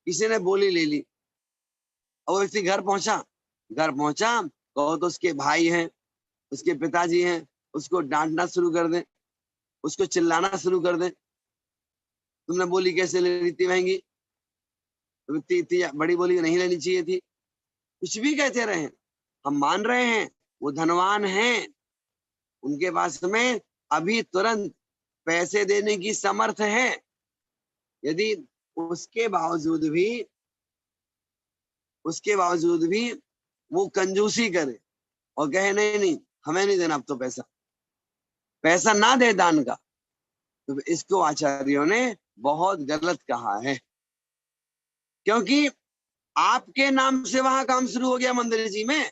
किसी ने बोली ले ली और व्यक्ति घर पहुंचा। घर पहुंचा कहो तो उसके भाई हैं, उसके पिताजी हैं, उसको डांटना शुरू कर दें, उसको चिल्लाना शुरू कर दें, तुमने बोली कैसे ले ली इतनी महंगी, इतनी इतनी बड़ी बोली नहीं लेनी चाहिए थी, कुछ भी कहते रहे। हम मान रहे हैं वो धनवान हैं, उनके पास में अभी तुरंत पैसे देने की समर्थ है। यदि उसके बावजूद भी वो कंजूसी करे और कहे नहीं नहीं हमें नहीं देना अब तो पैसा, पैसा ना दे दान का, तो इसको आचार्यों ने बहुत गलत कहा है। क्योंकि आपके नाम से वहां काम शुरू हो गया मंदिर जी में,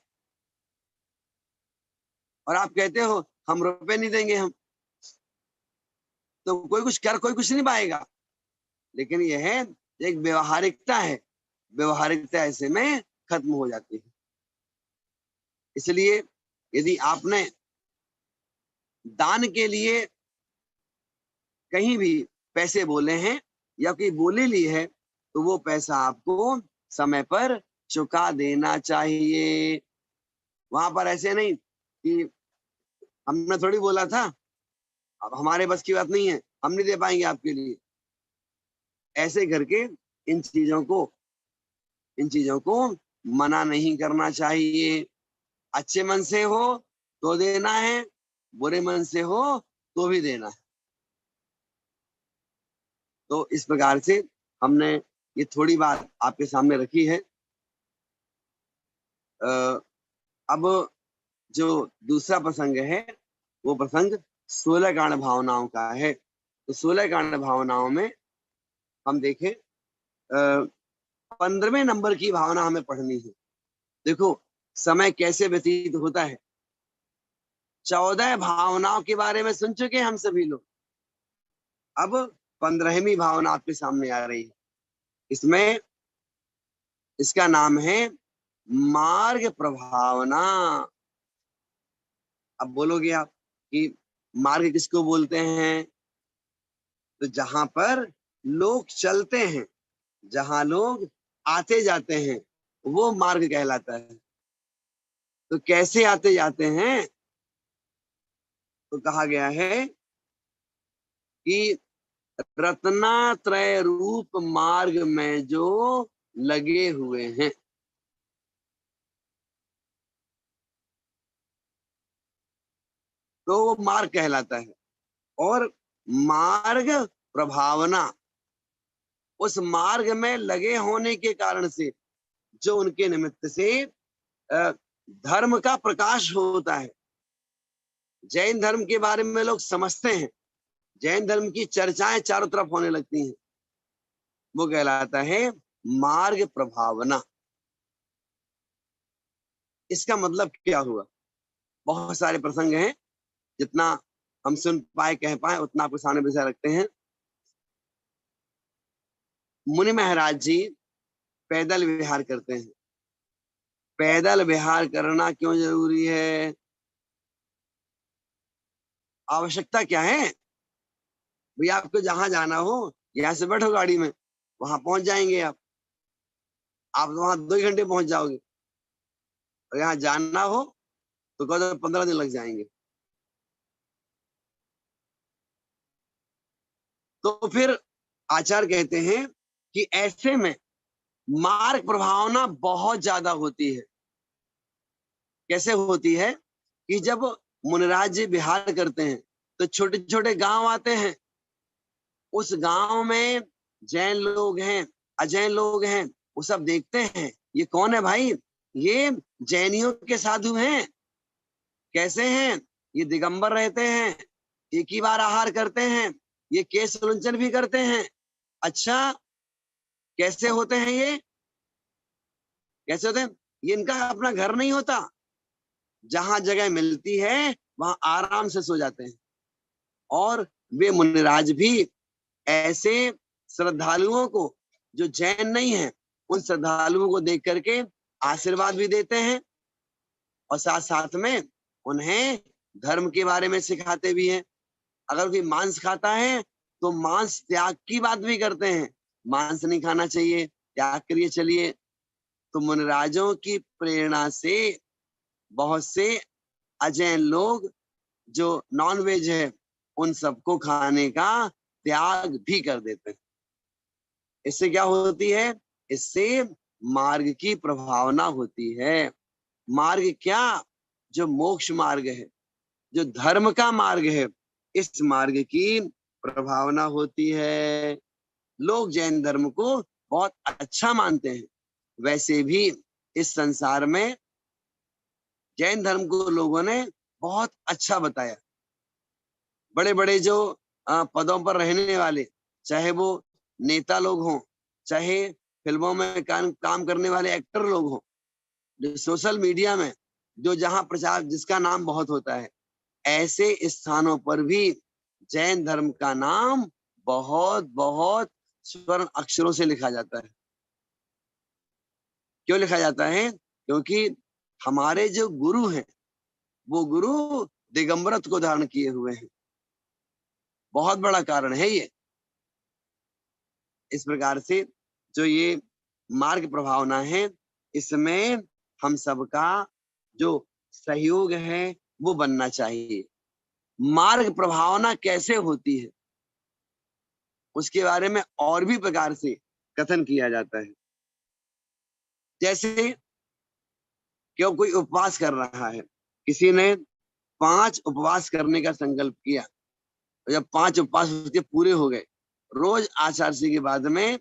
और आप कहते हो हम रुपए नहीं देंगे हम, तो कोई कुछ नहीं पाएगा। लेकिन यह है एक व्यवहारिकता है, व्यवहारिकता ऐसे में खत्म हो जाती है। इसलिए यदि आपने दान के लिए कहीं भी पैसे बोले हैं या कोई बोली ली है, तो वो पैसा आपको समय पर चुका देना चाहिए। वहां पर ऐसे नहीं कि हमने थोड़ी बोला था, अब हमारे बस की बात नहीं है, हम नहीं दे पाएंगे आपके लिए। ऐसे करके इन चीजों को मना नहीं करना चाहिए। अच्छे मन से हो तो देना है, बुरे मन से हो तो भी देना है। तो इस प्रकार से हमने ये थोड़ी बात आपके सामने रखी है। अब जो दूसरा प्रसंग है, वो प्रसंग 16 कांड भावनाओं का है। तो 16 कांड भावनाओं में हम देखें, 15वें नंबर की भावना हमें पढ़नी है। देखो समय कैसे व्यतीत होता है। 14 भावनाओं के बारे में सुन चुके हैं हम सभी लोग। अब 15वीं भावना आपके सामने आ रही है। इसमें इसका नाम है मार्ग प्रभावना। अब बोलोगे आप कि मार्ग किसको बोलते हैं? तो जहां पर लोग चलते हैं, जहां लोग आते जाते हैं, वो मार्ग कहलाता है। तो कैसे आते जाते हैं? तो कहा गया है कि रत्नात्रय रूप मार्ग में जो लगे हुए हैं, तो वो मार्ग कहलाता है। और मार्ग प्रभावना, उस मार्ग में लगे होने के कारण से, जो उनके निमित्त से धर्म का प्रकाश होता है। जैन धर्म के बारे में लोग समझते हैं, जैन धर्म की चर्चाएं चारों तरफ होने लगती हैं, वो कहलाता है मार्ग प्रभावना। इसका मतलब क्या हुआ? बहुत सारे प्रसंग हैं, जितना हम सुन पाए कह पाए उतना आपके सामने विषय रखते हैं। मुनि महाराज जी पैदल विहार करते हैं। पैदल विहार करना क्यों जरूरी है? आवश्यकता क्या है? भैया आपको जहां जाना हो, यहाँ से बैठो गाड़ी में, वहां पहुंच जाएंगे आप तो वहां 2 घंटे पहुंच जाओगे। और यहाँ जानना हो तो कहो तो 15 दिन लग जाएंगे। तो फिर आचार्य कहते हैं कि ऐसे में मार्ग प्रभावना बहुत ज्यादा होती है। कैसे होती है? कि जब मुनिराज जी विहार करते हैं, तो छोटे छोटे गांव आते हैं। उस गांव में जैन लोग हैं, अजैन लोग हैं, वो सब देखते हैं, ये कौन है भाई? ये जैनियों के साधु हैं। कैसे हैं? ये दिगंबर रहते हैं, एक ही बार आहार करते हैं, ये केश लुंचन भी करते हैं। अच्छा, कैसे होते हैं ये? कैसे होते हैं? ये इनका अपना घर नहीं होता, जहां जगह मिलती है वहां आराम से सो जाते हैं। और वे मुनिराज भी ऐसे श्रद्धालुओं को, जो जैन नहीं है, उन श्रद्धालुओं को देख करके आशीर्वाद भी देते हैं, और साथ साथ में उन्हें धर्म के बारे में सिखाते भी हैं। अगर कोई मांस खाता है तो मांस त्याग की बात भी करते हैं, मांस नहीं खाना चाहिए, त्याग करिए चलिए। तो मुनिराजों की प्रेरणा से बहुत से अजैन लोग जो नॉन वेज है, उन सबको खाने का त्याग भी कर देते हैं। इससे क्या होती है? इससे मार्ग की प्रभावना होती है। मार्ग क्या? जो मोक्ष मार्ग है, जो धर्म का मार्ग है, इस मार्ग की प्रभावना होती है। लोग जैन धर्म को बहुत अच्छा मानते हैं। वैसे भी इस संसार में जैन धर्म को लोगों ने बहुत अच्छा बताया। बड़े बड़े जो पदों पर रहने वाले, चाहे वो नेता लोग हों, चाहे फिल्मों में काम करने वाले एक्टर लोग हों, जो सोशल मीडिया में जो जहां प्रचार जिसका नाम बहुत होता है, ऐसे स्थानों पर भी जैन धर्म का नाम बहुत बहुत स्वर्ण अक्षरों से लिखा जाता है। क्यों लिखा जाता है? क्योंकि हमारे जो गुरु हैं, वो गुरु दिगंबरत्व को धारण किए हुए हैं। बहुत बड़ा कारण है ये। इस प्रकार से जो ये मार्ग प्रभावना है, इसमें हम सबका जो सहयोग है वो बनना चाहिए। मार्ग प्रभावना कैसे होती है उसके बारे में और भी प्रकार से कथन किया जाता है। जैसे क्यों कोई उपवास कर रहा है, किसी ने 5 उपवास करने का संकल्प किया, और जब 5 उपवास उसके पूरे हो गए, रोज आचार्य के बाद में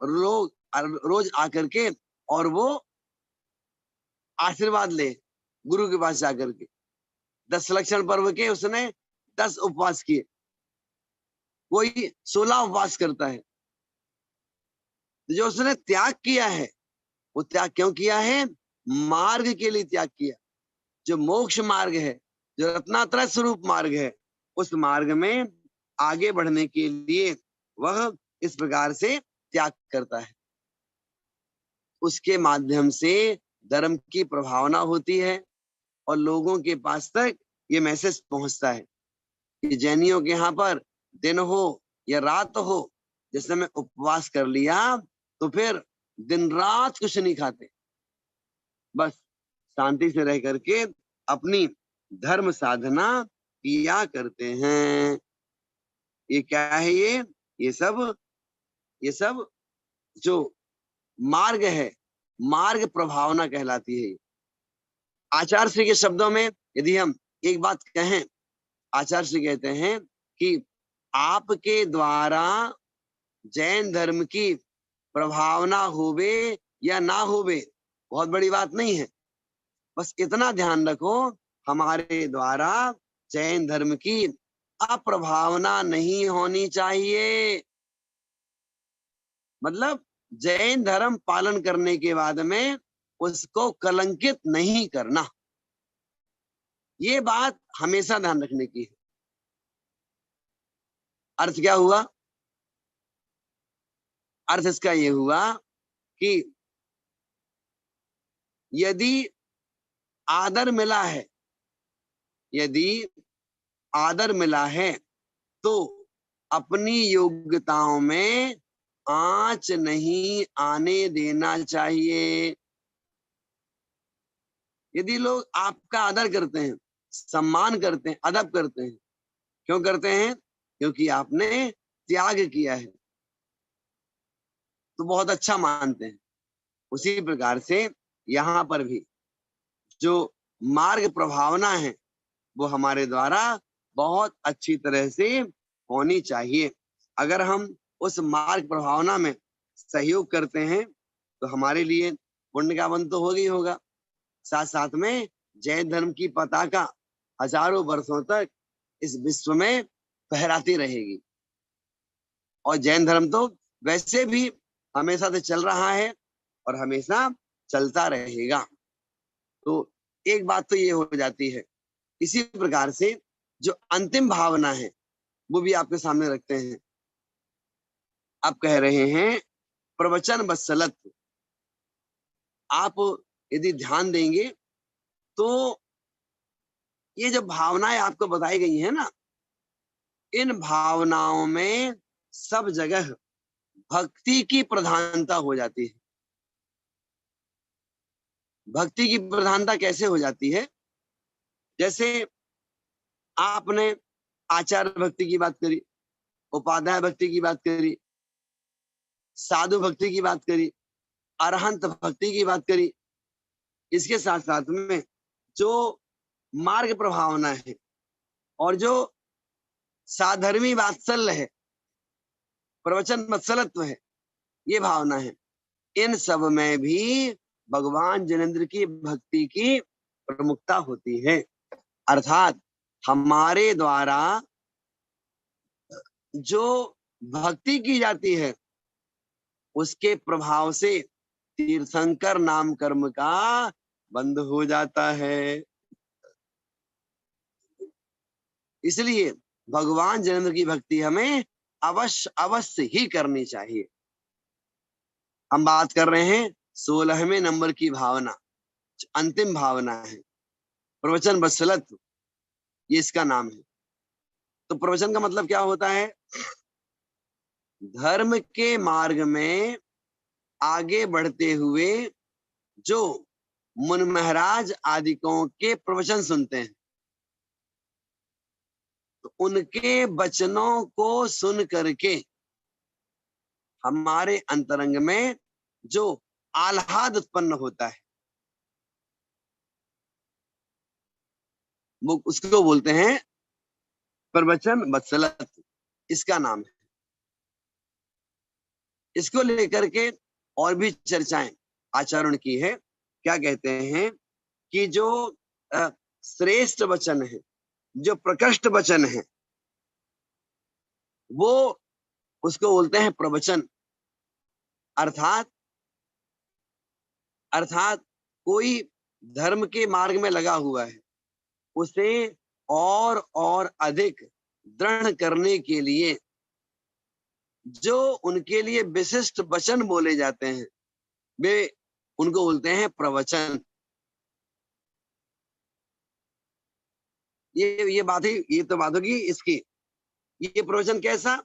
रोज आकर के और वो आशीर्वाद ले गुरु के पास जाकर के। 10 लक्षण पर्व के उसने 10 उपवास किए, कोई 16 उपवास करता है। जो उसने त्याग किया है, वो त्याग क्यों किया है? मार्ग के लिए त्याग किया। जो मोक्ष मार्ग है, जो रत्नात्रय स्वरूप मार्ग है, उस मार्ग में आगे बढ़ने के लिए वह इस प्रकार से त्याग करता है। उसके माध्यम से धर्म की प्रभावना होती है और लोगों के पास तक ये मैसेज पहुंचता है कि जैनियों के यहाँ पर दिन हो या रात हो, जैसे मैं उपवास कर लिया तो फिर दिन रात कुछ नहीं खाते, बस शांति से रह करके अपनी धर्म साधना किया करते हैं। ये क्या है? ये सब जो मार्ग है, मार्ग प्रभावना कहलाती है। आचार्य श्री के शब्दों में यदि हम एक बात कहें, आचार्य श्री कहते हैं कि आपके द्वारा जैन धर्म की प्रभावना होवे या ना होवे बहुत बड़ी बात नहीं है, बस इतना ध्यान रखो हमारे द्वारा जैन धर्म की अप्रभावना नहीं होनी चाहिए। मतलब जैन धर्म पालन करने के बाद में उसको कलंकित नहीं करना, ये बात हमेशा ध्यान रखने की है। अर्थ क्या हुआ? अर्थ इसका ये हुआ कि यदि आदर मिला है, यदि आदर मिला है तो अपनी योग्यताओं में आंच नहीं आने देना चाहिए। यदि लोग आपका आदर करते हैं, सम्मान करते हैं, अदब करते हैं, क्यों करते हैं? क्योंकि आपने त्याग किया है, तो बहुत अच्छा मानते हैं। उसी प्रकार से यहाँ पर भी जो मार्ग प्रभावना है वो हमारे द्वारा बहुत अच्छी तरह से होनी चाहिए। अगर हम उस मार्ग प्रभावना में सहयोग करते हैं तो हमारे लिए पुण्य का बंध तो होगा ही होगा, साथ साथ में जैन धर्म की पताका हजारों वर्षों तक इस विश्व में फहराती रहेगी। और जैन धर्म तो वैसे भी हमेशा से चल रहा है और हमेशा चलता रहेगा। तो एक बात तो ये हो जाती है। इसी प्रकार से जो अंतिम भावना है वो भी आपके सामने रखते हैं। आप कह रहे हैं प्रवचन वत्सलत्व। आप यदि ध्यान देंगे तो ये जो भावनाएं आपको बताई गई है ना, इन भावनाओं में सब जगह भक्ति की प्रधानता हो जाती है। भक्ति की प्रधानता कैसे हो जाती है? जैसे आपने आचार्य भक्ति की बात करी, उपाध्याय भक्ति की बात करी, साधु भक्ति की बात करी, अरहंत भक्ति की बात करी। इसके साथ साथ में जो मार्ग प्रभावना है और जो साधर्मी वात्सल्य है, प्रवचन वत्सलत्व है, ये भावना है, इन सब में भी भगवान जिनेंद्र की भक्ति की प्रमुखता होती है। अर्थात हमारे द्वारा जो भक्ति की जाती है उसके प्रभाव से तीर्थंकर नाम कर्म का बंद हो जाता है। इसलिए भगवान जिनेंद्र की भक्ति हमें अवश्य अवश्य ही करनी चाहिए। हम बात कर रहे हैं 16वें नंबर की भावना, अंतिम भावना है। प्रवचन वत्सलत्व, ये इसका नाम है। तो प्रवचन का मतलब क्या होता है? धर्म के मार्ग में आगे बढ़ते हुए जो मुन महाराज आदिकों के प्रवचन सुनते हैं, तो उनके वचनों को सुन करके हमारे अंतरंग में जो आह्लाद उत्पन्न होता है, वो उसको बोलते हैं प्रवचन वत्सलत्व, इसका नाम है। इसको लेकर के और भी चर्चाएं आचरण की है। क्या कहते हैं कि जो श्रेष्ठ वचन है, जो प्रकृष्ट वचन है, वो उसको बोलते हैं प्रवचन। अर्थात अर्थात कोई धर्म के मार्ग में लगा हुआ है, उसे और अधिक दृढ़ करने के लिए जो उनके लिए विशिष्ट वचन बोले जाते हैं, वे उनको बोलते हैं प्रवचन। ये बात ही, ये तो बात होगी इसकी। ये प्रवचन कैसा?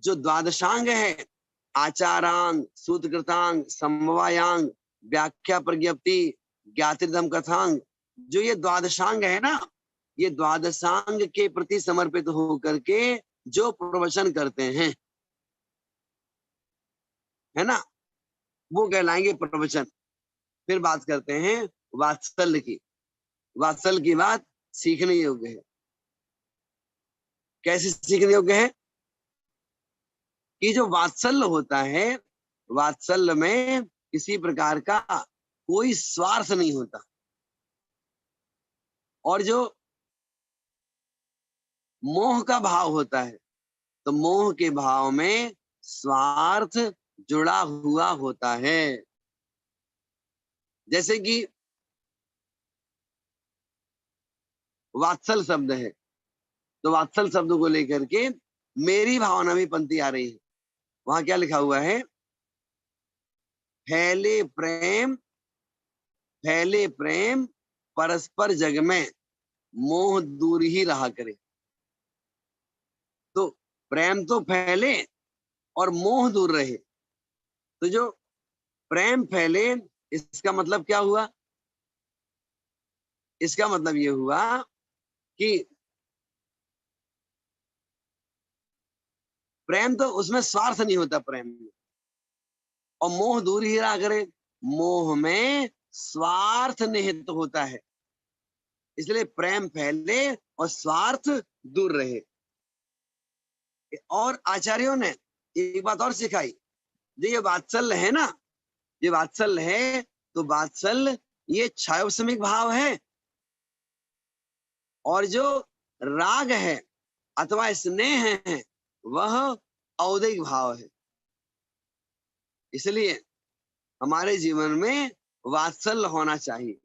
जो द्वादशांग है, आचारांग, सूत्रकृतांग, समवायांग, व्याख्या प्रज्ञप्ति, ज्ञातिर्धम कथांग, जो ये द्वादशांग है ना, ये द्वादशांग के प्रति समर्पित होकर के जो प्रवचन करते हैं, है ना, वो कहलाएंगे प्रवचन। फिर बात करते हैं वात्सल्य की। वात्सल्य की बात सीखने योग्य है। कैसे सीखने योग्य है? कि जो वात्सल्य होता है, वात्सल्य में किसी प्रकार का कोई स्वार्थ नहीं होता, और जो मोह का भाव होता है, तो मोह के भाव में स्वार्थ जुड़ा हुआ होता है। जैसे कि वात्सल शब्द है, तो वात्सल शब्द को लेकर के मेरी भावना भी पंक्ति आ रही है। वहां क्या लिखा हुआ है? फैले प्रेम परस्पर जग में, मोह दूर ही रहा करे। तो प्रेम तो फैले और मोह दूर रहे। तो जो प्रेम फैले, इसका मतलब क्या हुआ? इसका मतलब ये हुआ कि प्रेम तो उसमें स्वार्थ नहीं होता प्रेम में, और मोह दूर ही रहा करे। मोह में स्वार्थ निहित होता है, इसलिए प्रेम फैले और स्वार्थ दूर रहे। और आचार्यों ने एक बात और सिखाई, जो ये वात्सल्य है ना, ये वात्सल्य है, तो वात्सल्य ये छायोसमिक भाव है, और जो राग है अथवा स्नेह है, वह औदिक भाव है। इसलिए हमारे जीवन में वात्सल्य होना चाहिए।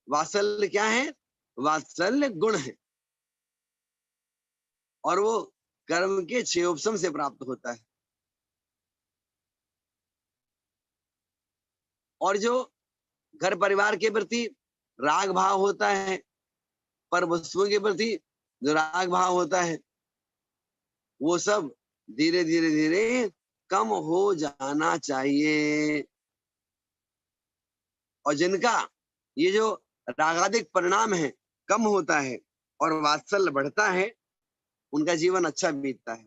वात्सल्य क्या है? वात्सल्य गुण है, और वो कर्म के क्षयोपशम से प्राप्त होता है। और जो घर परिवार के प्रति राग भाव होता है, पर वस्तुओं के प्रति जो राग भाव होता है, वो सब धीरे धीरे धीरे कम हो जाना चाहिए। और जिनका ये जो रागादिक परिणाम है कम होता है और वात्सल्य बढ़ता है, उनका जीवन अच्छा बीतता है।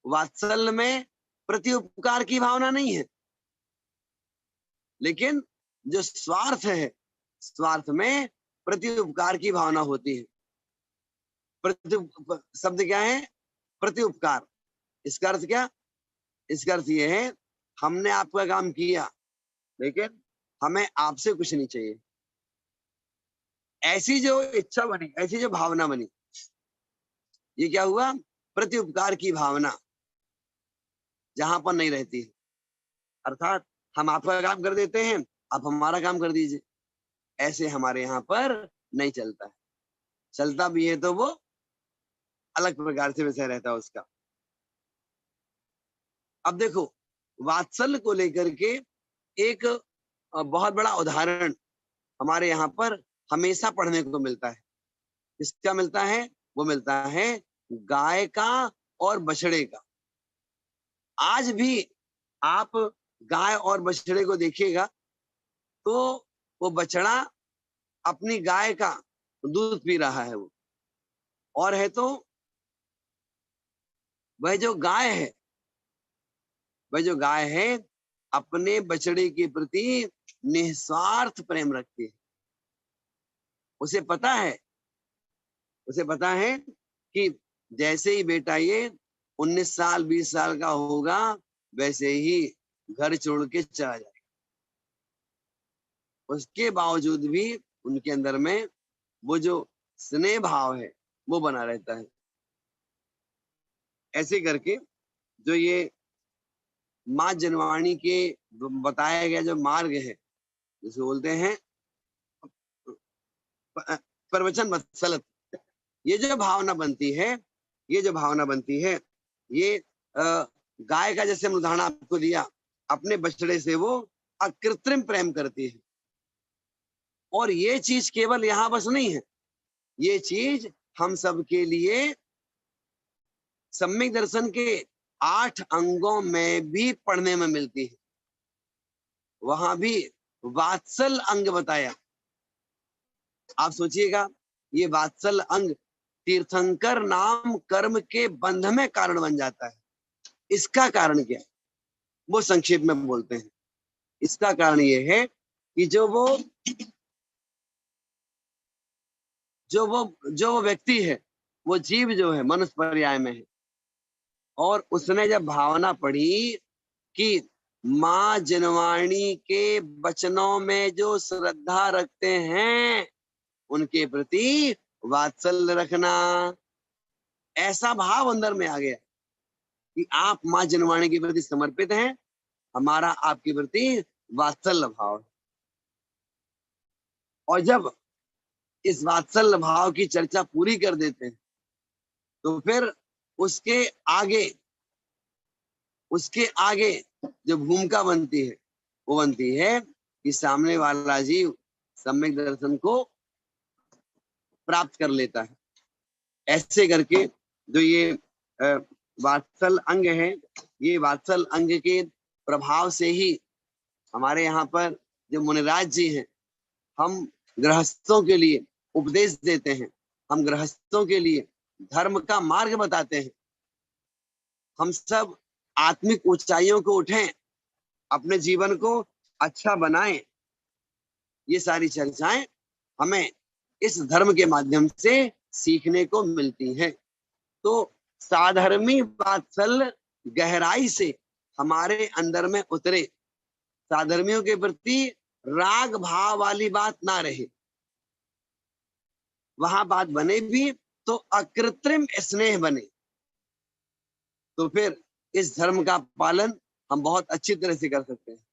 वात्सल्य में प्रति उपकार की भावना नहीं है, लेकिन जो स्वार्थ है, स्वार्थ में प्रति उपकार की भावना होती है। प्रति शब्द क्या है? प्रति उपकार। इसका अर्थ क्या? इसका अर्थ ये है, हमने आपका काम किया, लेकिन हमें आपसे कुछ नहीं चाहिए। ऐसी जो इच्छा बनी, ऐसी जो भावना बनी, ये क्या हुआ? प्रति उपकार की भावना जहां पर नहीं रहती है। अर्थात हम आपका काम कर देते हैं, आप हमारा काम कर दीजिए, ऐसे हमारे यहाँ पर नहीं चलता है। चलता भी है तो वो अलग प्रकार से विषय रहता है उसका। अब देखो, वात्सल्य को लेकर के एक बहुत बड़ा उदाहरण हमारे यहाँ पर हमेशा पढ़ने को मिलता है। किसका मिलता है? वो मिलता है गाय का और बछड़े का। आज भी आप गाय और बछड़े को देखिएगा तो वो बछड़ा अपनी गाय का दूध पी रहा है वो, और है तो वह जो गाय है, वह जो गाय है अपने बछड़े के प्रति निस्वार्थ प्रेम रखती है। उसे पता है, उसे पता है कि जैसे ही बेटा ये 19 साल 20 साल का होगा वैसे ही घर छोड़ के चला जाएगा। उसके बावजूद भी उनके अंदर में वो जो स्नेह भाव है वो बना रहता है। ऐसे करके जो ये माँ जनवाणी के बताया गया जो मार्ग है, जिसे बोलते हैं प्रवचन वत्सलत, ये जो भावना बनती है, ये जो भावना बनती है, ये गाय का जैसे हम उदाहरण आपको दिया, अपने बछड़े से वो अकृत्रिम प्रेम करती है। और ये चीज केवल यहाँ बस नहीं है, ये चीज हम सबके लिए सम्यक दर्शन के 8 अंगों में भी पढ़ने में मिलती है। वहां भी वात्सल अंग बताया। आप सोचिएगा, ये वात्सल अंग तीर्थंकर नाम कर्म के बंध में कारण बन जाता है। इसका कारण क्या है वो संक्षेप में बोलते हैं। इसका कारण ये है कि जो वो व्यक्ति है, वो जीव जो है मनुष्य पर्याय में है, और उसने जब भावना पढ़ी कि माँ जनवाणी के वचनों में जो श्रद्धा रखते हैं उनके प्रति वात्सल्य रखना, ऐसा भाव अंदर में आ गया कि आप माँ जनवाणी के प्रति समर्पित हैं, हमारा आपके प्रति वात्सल्य भाव है। और जब इस वात्सल्य भाव की चर्चा पूरी कर देते हैं तो फिर उसके आगे जो भूमिका बनती है वो बनती है कि सामने वाला जीव सम्यक दर्शन को प्राप्त कर लेता है। ऐसे करके जो ये वात्सल अंग है, ये वात्सल अंग के प्रभाव से ही हमारे यहाँ पर जो मुनिराज जी हैं, हम गृहस्थों के लिए उपदेश देते हैं, हम गृहस्थों के लिए धर्म का मार्ग बताते हैं। हम सब आत्मिक ऊंचाइयों को उठें, अपने जीवन को अच्छा बनाएं। ये सारी चर्चाएं हमें इस धर्म के माध्यम से सीखने को मिलती हैं। तो साधर्मी वात्सल्य गहराई से हमारे अंदर में उतरे, साधर्मियों के प्रति राग भाव वाली बात ना रहे, वहां बात बने भी तो अकृत्रिम स्नेह बने, तो फिर इस धर्म का पालन हम बहुत अच्छी तरह से कर सकते हैं।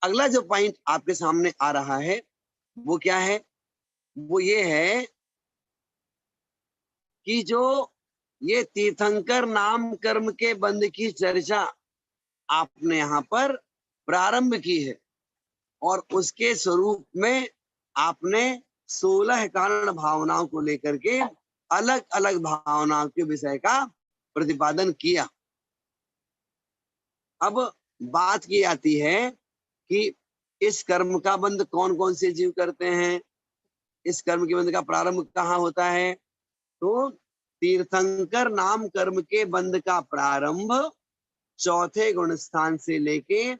अगला जो पॉइंट आपके सामने आ रहा है वो क्या है? वो ये है कि जो ये तीर्थंकर नाम कर्म के बंध की चर्चा आपने यहाँ पर प्रारंभ की है, और उसके स्वरूप में आपने 16 कारण भावनाओं को लेकर के अलग अलग भावनाओं के विषय का प्रतिपादन किया। अब बात की आती है कि इस कर्म का बंध कौन कौन से जीव करते हैं, इस कर्म के बंध का प्रारंभ कहाँ होता है? तो तीर्थंकर नाम कर्म के बंध का प्रारंभ 4थे गुण स्थान से लेके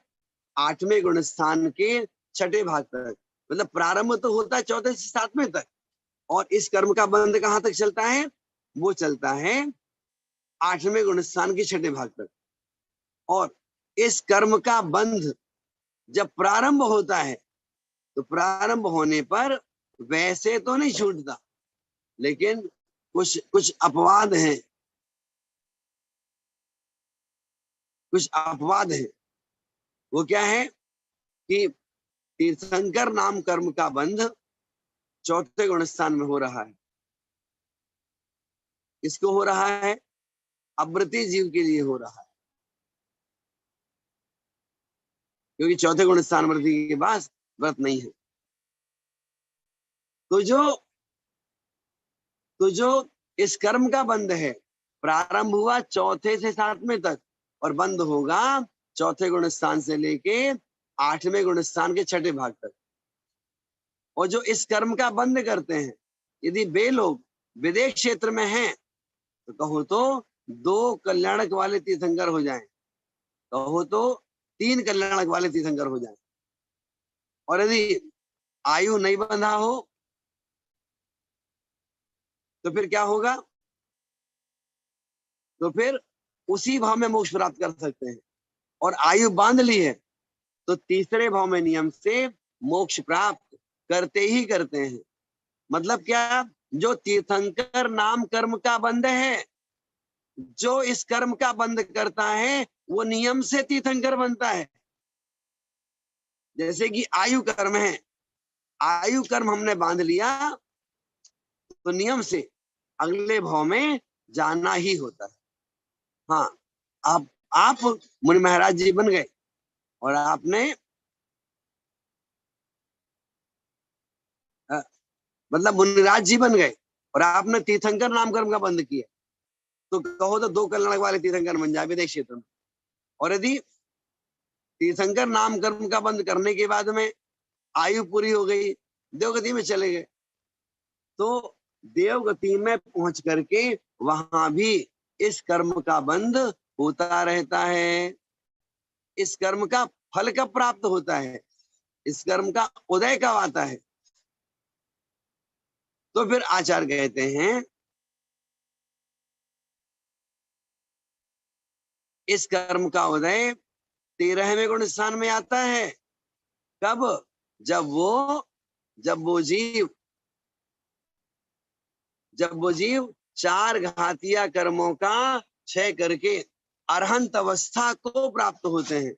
8वें गुण स्थान के 6ठे भाग तक, मतलब प्रारंभ तो होता है 4थे से 7वें तक, और इस कर्म का बंध कहाँ तक चलता है? वो चलता है 8वें गुण स्थान के 6ठे भाग तक। और इस कर्म का बंध जब प्रारंभ होता है तो प्रारंभ होने पर वैसे तो नहीं छूटता, लेकिन कुछ अपवाद हैं, कुछ अपवाद है। वो क्या है कि तीर्थंकर नाम कर्म का बंध 4थे गुण स्थान में हो रहा है। किसको हो रहा है? अव्रती जीव के लिए हो रहा है, क्योंकि 4थे गुण स्थान व्रती के पास व्रत नहीं है। तो जो इस कर्म का बंध है, प्रारंभ हुआ चौथे से 7वें तक और बंद होगा चौथे गुण स्थान से लेके 8वें गुण स्थान के 6ठे भाग तक। और जो इस कर्म का बंद करते हैं, यदि वे लोग विदेश क्षेत्र में हैं तो कहो तो 2 कल्याणक वाले तीर्थंकर हो जाएं, कहो तो 3 कल्याणक वाले तीर्थंकर हो जाएं। और यदि आयु नहीं बंधा हो तो फिर क्या होगा? तो फिर उसी भाव में मोक्ष प्राप्त कर सकते हैं। और आयु बांध ली है तो तीसरे भाव में नियम से मोक्ष प्राप्त करते ही करते हैं। मतलब क्या? जो तीर्थंकर नाम कर्म का बंध है, जो इस कर्म का बंध करता है वो नियम से तीर्थंकर बनता है। जैसे कि आयु कर्म है, आयु कर्म हमने बांध लिया तो नियम से अगले भाव में जाना ही होता है। हाँ, आप मुनि महाराज जी बन गए और आपने मतलब मुनिराज जी बन गए और आपने तीर्थंकर नाम कर्म का बंद किया, तो कहो तो 2 कल्याण वाले तीर्थंकर बन जाए विदेश क्षेत्र में। और यदि तीर्थंकर नाम कर्म का बंद करने के बाद में आयु पूरी हो गई, देवगति में चले गए, तो देवगति में पहुंच करके वहां भी इस कर्म का बंध होता रहता है। इस कर्म का फल कब प्राप्त होता है? इस कर्म का उदय कब आता है? तो फिर आचार्य कहते हैं इस कर्म का उदय 13वें गुण स्थान में आता है। कब? जब वो जीव 4 घातिया कर्मों का क्षय करके अरहंत अवस्था को प्राप्त होते हैं।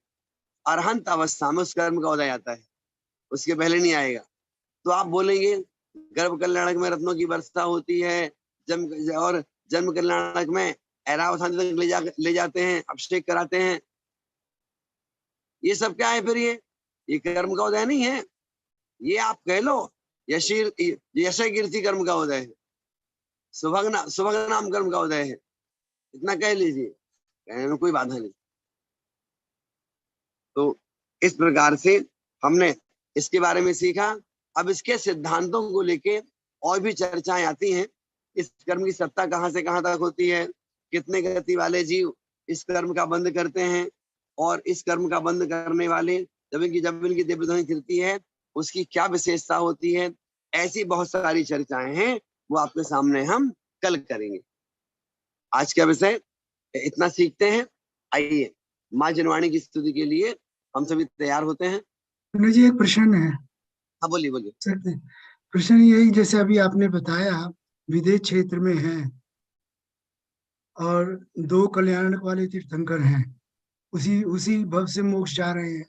अरहंत अवस्था में उस कर्म का उदय आता है, उसके पहले नहीं आएगा। तो आप बोलेंगे गर्भ कल्याणक में रत्नों की वर्षा होती है, और जन्म कल्याणक में ऐरावत तक ले जाते हैं, अभिषेक कराते हैं। ये सब क्या है फिर? ये कर्म का उदय नहीं है। ये आप कह लो यश कीर्ति कर्म का उदय है, सुभग नाम कर्म का उदय है, इतना कह लीजिए, कहने में कोई बाधा नहीं। तो इस प्रकार से हमने इसके बारे में सीखा। अब इसके सिद्धांतों को लेके और भी चर्चाएं आती हैं। इस कर्म की सत्ता कहाँ से कहाँ तक होती है, कितने गति वाले जीव इस कर्म का बंद करते हैं, और इस कर्म का बंद करने वाले जब इनकी दिव्य कीर्ति है उसकी क्या विशेषता होती है। ऐसी बहुत सारी चर्चाएं हैं, वो आपके सामने हम कल करेंगे। आज का विषय इतना सीखते हैं। आइए माँ जनवाणी की स्तुति के लिए हम सभी तैयार होते हैं। जी, एक प्रश्न है। हाँ, बोलिए बोलिए। प्रश्न यही, जैसे अभी आपने बताया विदेश क्षेत्र में है और 2 कल्याणक वाले तीर्थंकर हैं, उसी भव से मोक्ष जा रहे हैं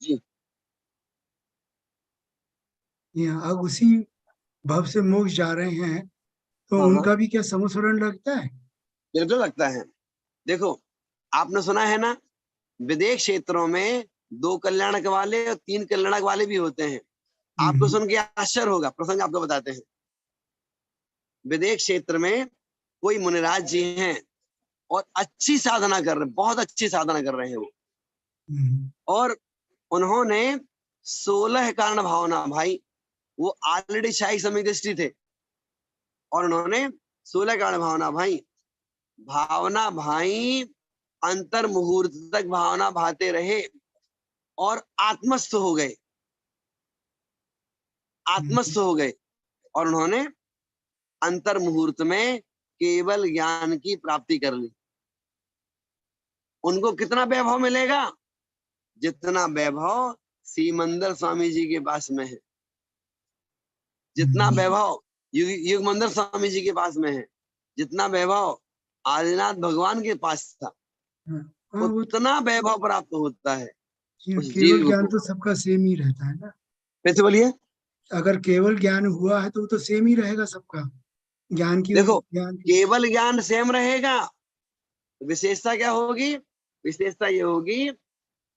जी। अब उसी भव से मोक्ष जा रहे हैं, तो हाँ, उनका भी क्या समस्वरण लगता है? बिल्कुल लगता है। देखो, आपने सुना है ना, विदेश क्षेत्रों में 2 कल्याणक वाले और 3 कल्याणक वाले भी होते हैं। आपको सुन के आश्चर्य होगा, प्रसंग आपको बताते हैं। विदेश क्षेत्र में कोई मुनिराज जी हैं और अच्छी साधना कर रहे हैं, बहुत अच्छी साधना कर रहे हैं वो, और उन्होंने 16 कारण भावना भाई, वो ऑलरेडी शाही समय दृष्टि थे, और उन्होंने 16 कारण भावना भाई अंतर मुहूर्त तक भावना भाते रहे और आत्मस्थ हो गए, और उन्होंने अंतर मुहूर्त में केवल ज्ञान की प्राप्ति कर ली। उनको कितना वैभव मिलेगा? जितना वैभव सीमंदर स्वामी जी के पास में है, जितना वैभव युग मंदिर स्वामी जी के पास में है, जितना वैभव आदिनाथ भगवान के पास था, उतना वैभव प्राप्त होता है उस केवल जीव ज्ञान को। तो सबका सेम ही रहता है ना। कैसे बोलिए? अगर केवल ज्ञान हुआ है तो वो तो सेम ही रहेगा सबका। देखो, केवल ज्ञान सेम रहेगा, विशेषता क्या होगी? विशेषता ये होगी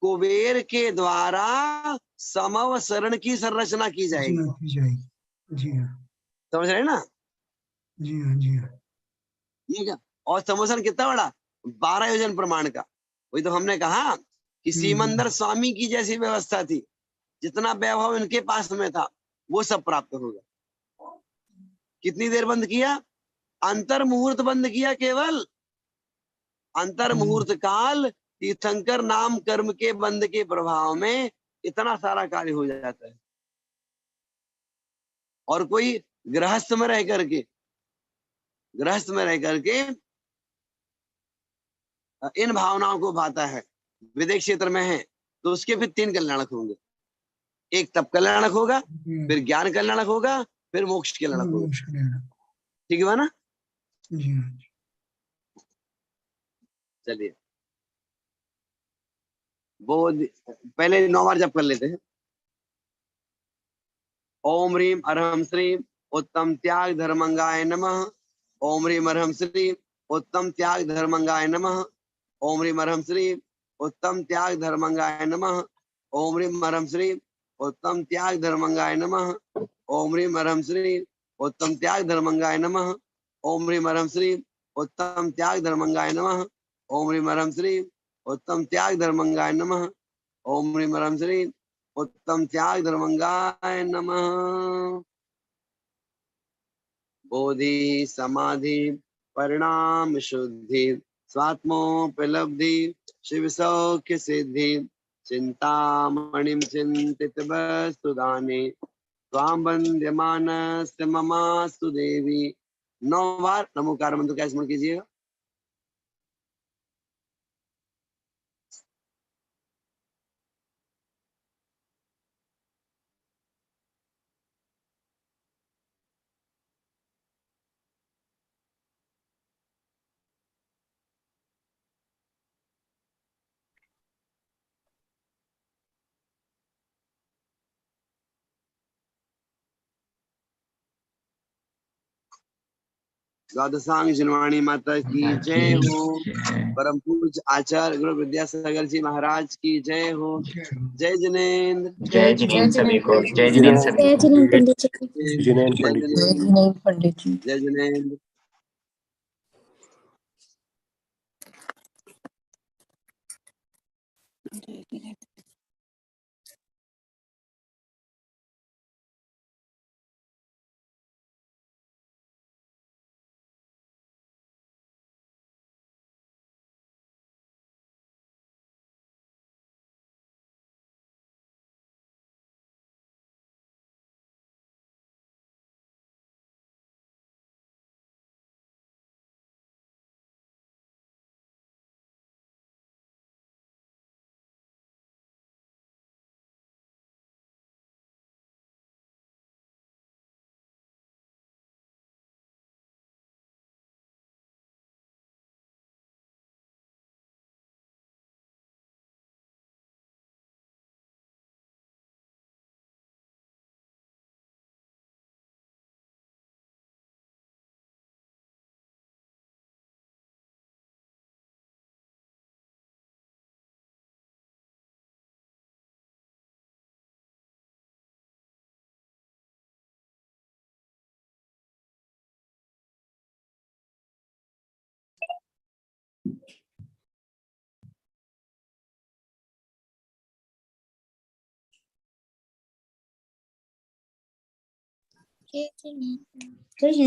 कुबेर के द्वारा समव शरण की संरचना की जाएगी। जी हाँ, समझ रहे हैं ना? जी हाँ, जी हाँ। ये क्या? और समोसन कितना बड़ा? 12 योजन प्रमाण का। वही तो हमने कहा कि सीमंदर स्वामी की जैसी व्यवस्था थी, जितना वैभव इनके पास में था वो सब प्राप्त होगा। कितनी देर बंद किया? अंतर मुहूर्त बंद किया, केवल अंतर मुहूर्त काल तीर्थंकर नाम कर्म के बंद के प्रभाव में इतना सारा कार्य हो जाता है। और कोई गृहस्थ में रह करके इन भावनाओं को भाता है, विदेश क्षेत्र में है, तो उसके फिर 3 कल्याणक होंगे। एक तप कल्याणक होगा, फिर ज्ञान कल्याणक होगा, फिर मोक्ष कल्याणक होगा। ठीक है ना? चलिए, वो पहले 9 बार जप कर लेते हैं। ओम ह्रीम अरहम श्रीम उत्तम त्याग धर्मंगाय नमः। ओम ह्रीम अरहम श्रीम उत्तम त्याग धर्मंगाय नमः। ओम ह्रीम अरहम श्रीम उत्तम त्याग धर्मंगाय नमः। ओम ह्रीम अरहम श्रीम उत्तम त्याग धर्मंगाय नमः। ओम ह्रीम अरहम श्रीम उत्तम त्याग धर्मंगाय नमः। ओम ह्रीम अरहम श्रीम उत्तम त्याग धर्मंगाय नमः। ओम ह्रीम अरहम श्रीम उत्तम त्याग धर्मंगाय नमः। ओम ह्रीम अरहम श्रीम उत्तम त्याग धर्मंगाय नमः। बोधि समाधि परिणाम शुद्धि स्वात्मोपलब्धि शिव सौख्य सिद्धि चिंतामणिं चिंतित वस्तुदाने स्वाम वंद्यमानस्य ममास्तु देवी। 9 बार नमोकार मंत्र का स्मरण कीजिएगा। द्वादशांग जिनवाणी माता की जय हो। परम पूज्य आचार्य गुरु विद्यासागर जी महाराज की जय हो। जय जिनेन्द्र। जय जिनेन्द्र सभी को। जय जिनेन्द्र सभी जय को। जिनेन्द्र पंडित जी। जय जिनेन्द्र पंडित जी। जय जिनेन्द्र। जय जिनेन्द्र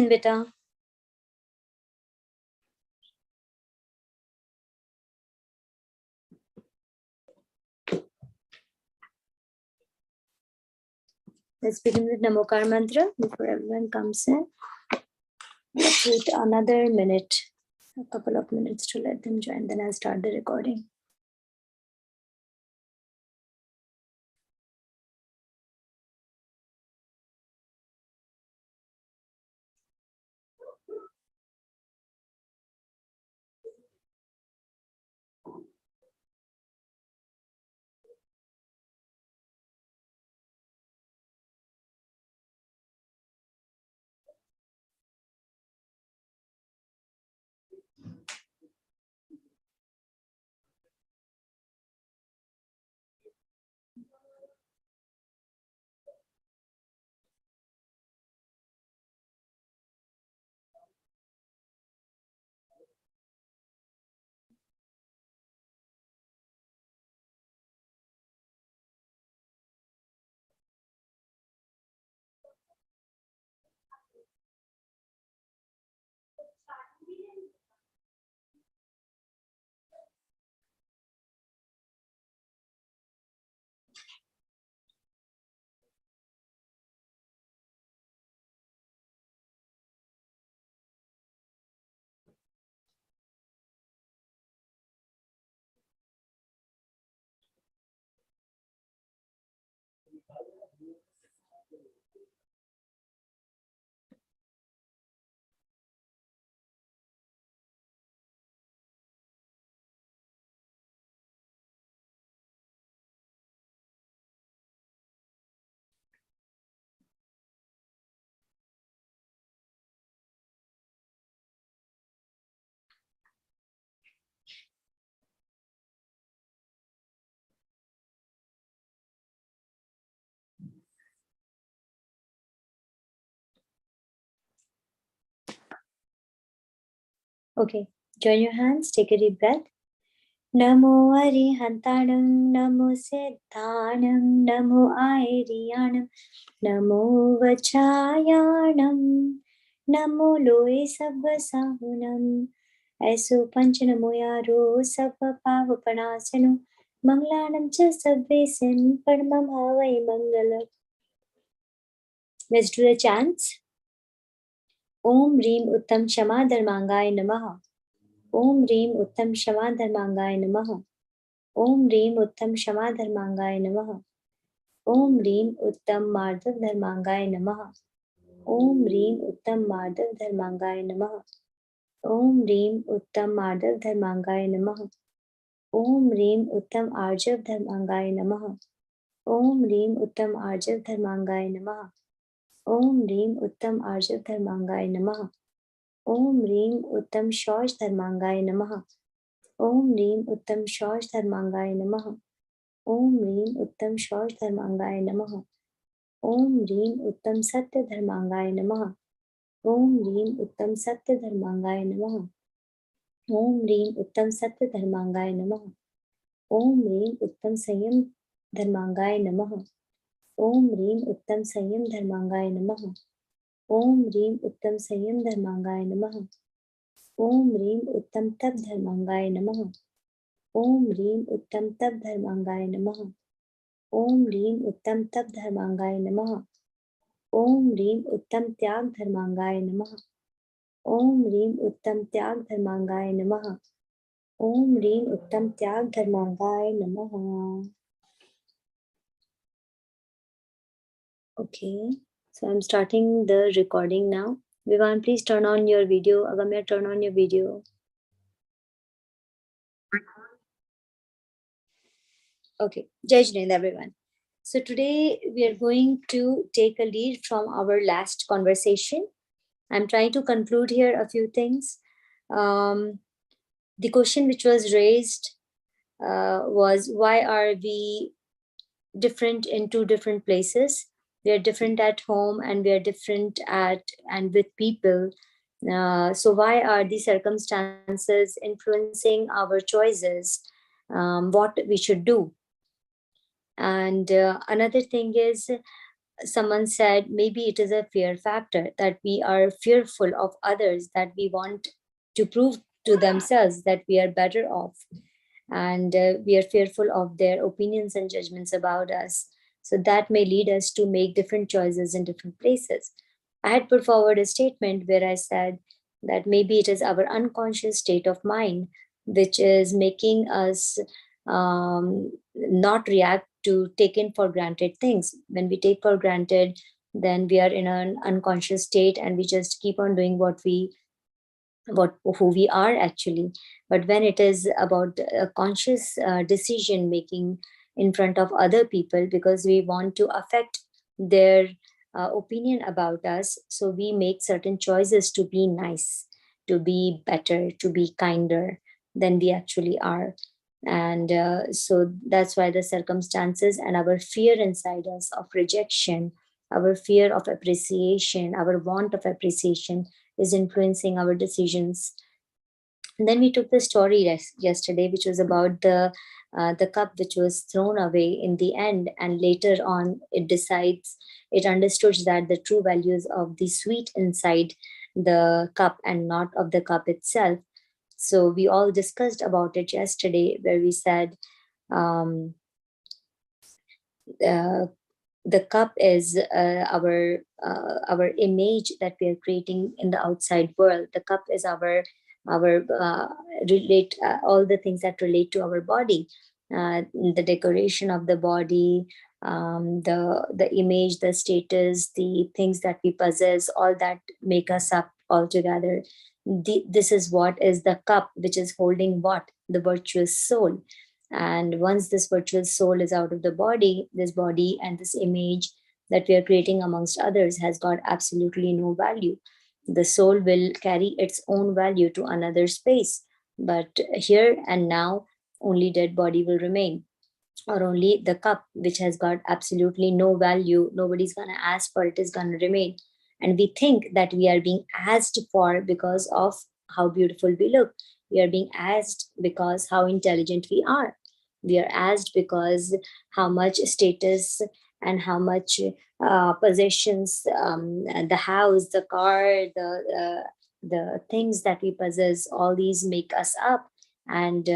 बेटा। Let's begin with Namokar mantra before everyone comes in. Let's wait another minute, a couple of minutes to let them join. Then I'll start the recording. Okay, join your hands, take a deep breath. Namo Arihantanam, Namo Siddhanam, Namo Airiyanam, Namo Vachayanam, Namo Loe Sabba Sahunam. Aiso Panch Namo Yaro Sabba Pava Panasano, Manglanam Cha Sabbe Sin Padmam Havai Mangala. Let's do the chants. Om Reem Uttam Shama Dharmangai Namaha. Om Reem Uttam Shama Dharmangai Namaha. Om Reem Uttam Shama Dharmangai Namaha. Om Reem Uttam Madhav Dharmangai Namaha. Om Reem Uttam Madhav Dharmangai Namaha. Om Reem Uttam Madhav Dharmangai Namaha. Om Reem Uttam Arjav Dharmangai Namaha. Om Reem Uttam Arjav Dharmangai Namaha. Om Reem Uttam Arjav Dharmangai Namaha. Om Reem Uttam Shosh Dharmangai Namaha. Om Reem Uttam Shosh Dharmangai Namaha. Om Reem Uttam Shosh Dharmangai Namaha. Om Reem Uttam Satya Dharmangai Namaha. Om Reem Uttam Satya Dharmangai Namaha. Om Reem Uttam Satya Dharmangai Namaha. Om Reem Uttam Sanyam Dharmangai Namaha. Om Reem Uttam Sanyam Dharmangai Namaha. Om Reem Uttam Sanyam Dharmangai Namaha. Om Reem Uttam Tab Dharmangai Namaha. Om Reem Uttam Tab Dharmangai Namaha. Om Reem Uttam Tab Dharmangai Namaha. Om Reem Uttam Tyag Dharmangai Namaha. Om Reem Uttam Tyag Dharmangai Namaha. Om Reem Uttam Tyag Dharmangai Namaha. Okay, so I'm starting the recording now. Vivan, please turn on your video. Agamya, turn on your video. Okay, Jai Jinesh, everyone. So today we are going to take a lead from our last conversation. I'm trying to conclude here a few things. The question which was raised was, why are we different in two different places? We are different at home and we are different and with people. So why are these circumstances influencing our choices, what we should do? And another thing is, someone said maybe it is a fear factor, that we are fearful of others, that we want to prove to themselves that we are better off, and we are fearful of their opinions and judgments about us. So that may lead us to make different choices in different places. I had put forward a statement where I said that maybe it is our unconscious state of mind which is making us not react to taken for granted things. When we take for granted, then we are in an unconscious state and we just keep on doing who we are actually. But when it is about a conscious decision making in front of other people, because we want to affect their opinion about us, so we make certain choices to be nice, to be better, to be kinder than we actually are. And so that's why the circumstances and our fear inside us of rejection, our fear of appreciation, our want of appreciation is influencing our decisions. And then we took the story yesterday, which was about the cup which was thrown away in the end, and later on it understood that the true values of the sweet inside the cup and not of the cup itself. So we all discussed about it yesterday, where we said the cup is our image that we are creating in the outside world. The cup is our relate all the things that relate to our body, the decoration of the body, the image, the status, the things that we possess, all that make us up altogether. This is what is the cup, which is holding what? The virtuous soul. And once this virtuous soul is out of the body, this body and this image that we are creating amongst others has got absolutely no value. The soul will carry its own value to another space. But here and now, only dead body will remain, or only the cup, which has got absolutely no value. Nobody's going to ask for it, is going to remain. And we think that we are being asked for because of how beautiful we look. We are being asked because how intelligent we are. We are asked because how much status and how much possessions, the house, the car, the things that we possess, all these make us up. And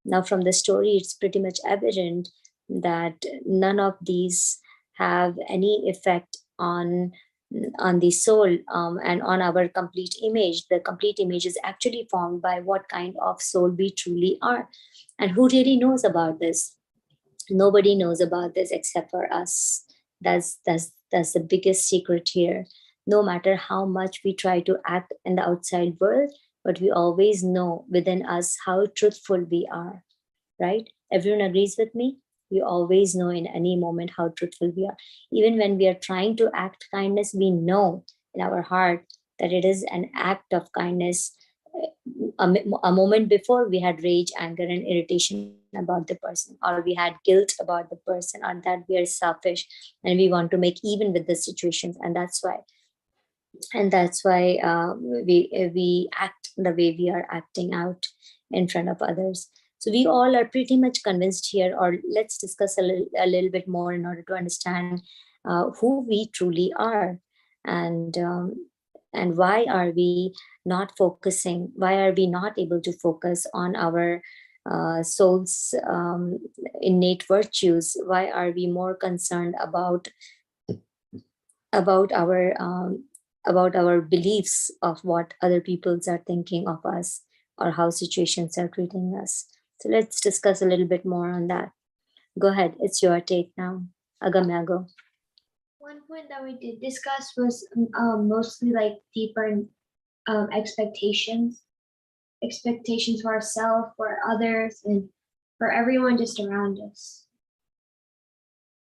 now from the story, it's pretty much evident that none of these have any effect on the soul, and on our complete image. The complete image is actually formed by what kind of soul we truly are. And who really knows about this? Nobody knows about this except for us. That's the biggest secret here. No matter how much we try to act in the outside world, but we always know within us how truthful we are, right? Everyone agrees with me? We always know in any moment how truthful we are. Even when we are trying to act kindness, we know in our heart that it is an act of kindness. A moment before, we had rage, anger, and irritation about the person, or we had guilt about the person, or that we are selfish and we want to make even with the situations. And that's why we act the way we are acting out in front of others. So we all are pretty much convinced here, or let's discuss a little bit more in order to understand who we truly are, and why are we not focusing, why are we not able to focus on our soul's innate virtues? Why are we more concerned about our about our beliefs of what other peoples are thinking of us, or how situations are treating us? So let's discuss a little bit more on that. Go ahead, it's your take now. Agamya, go. One point that we did discuss was mostly like deeper expectations for ourselves, for others, and for everyone just around us.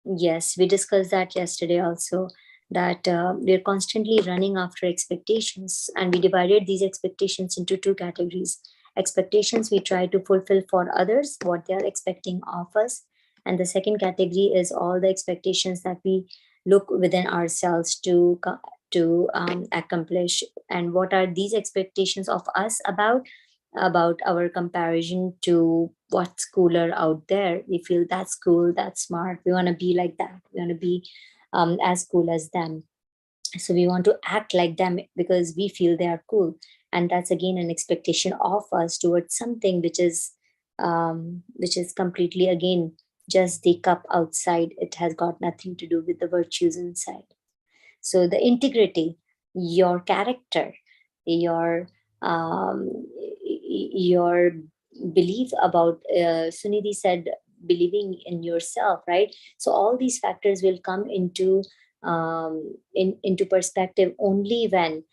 Yes, we discussed that yesterday also, that we're constantly running after expectations, and we divided these expectations into two categories. Expectations we try to fulfill for others, what they are expecting of us. And the second category is all the expectations that we look within ourselves to accomplish. And what are these expectations of us about our comparison to what's cooler out there? We feel that's cool, that's smart, we want to be like that, we want to be as cool as them. So we want to act like them because we feel they are cool. And that's again an expectation of us towards something which is completely, again, just the cup outside. It has got nothing to do with the virtues inside. So the integrity, your character, your belief about, Sunidhi said, believing in yourself, right? So all these factors will come into into perspective only when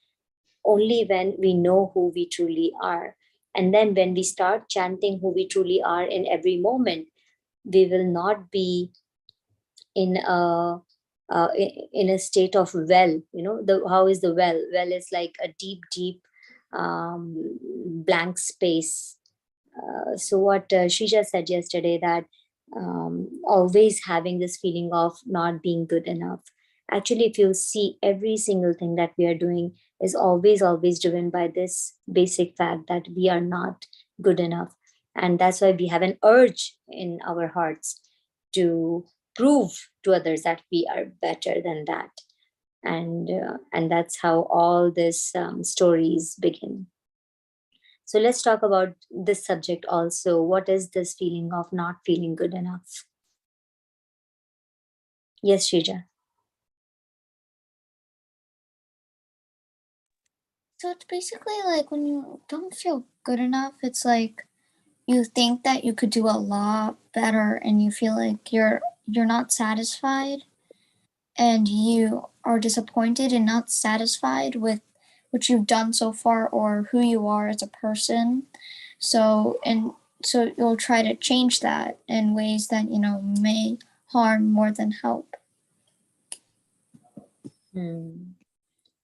we know who we truly are. And then when we start chanting who we truly are in every moment, we will not be in a state of well. How is the well? Well is like a deep blank space. So what Shrija said yesterday, that always having this feeling of not being good enough. Actually, if you see, every single thing that we are doing is always driven by this basic fact that we are not good enough. And that's why we have an urge in our hearts to prove to others that we are better than that. And that's how all these stories begin. So let's talk about this subject also. What is this feeling of not feeling good enough? Yes, Shrija. So it's basically like when you don't feel good enough, it's like you think that you could do a lot better and you feel like you're not satisfied, and you are disappointed and not satisfied with what you've done so far or who you are as a person. So you'll try to change that in ways that may harm more than help.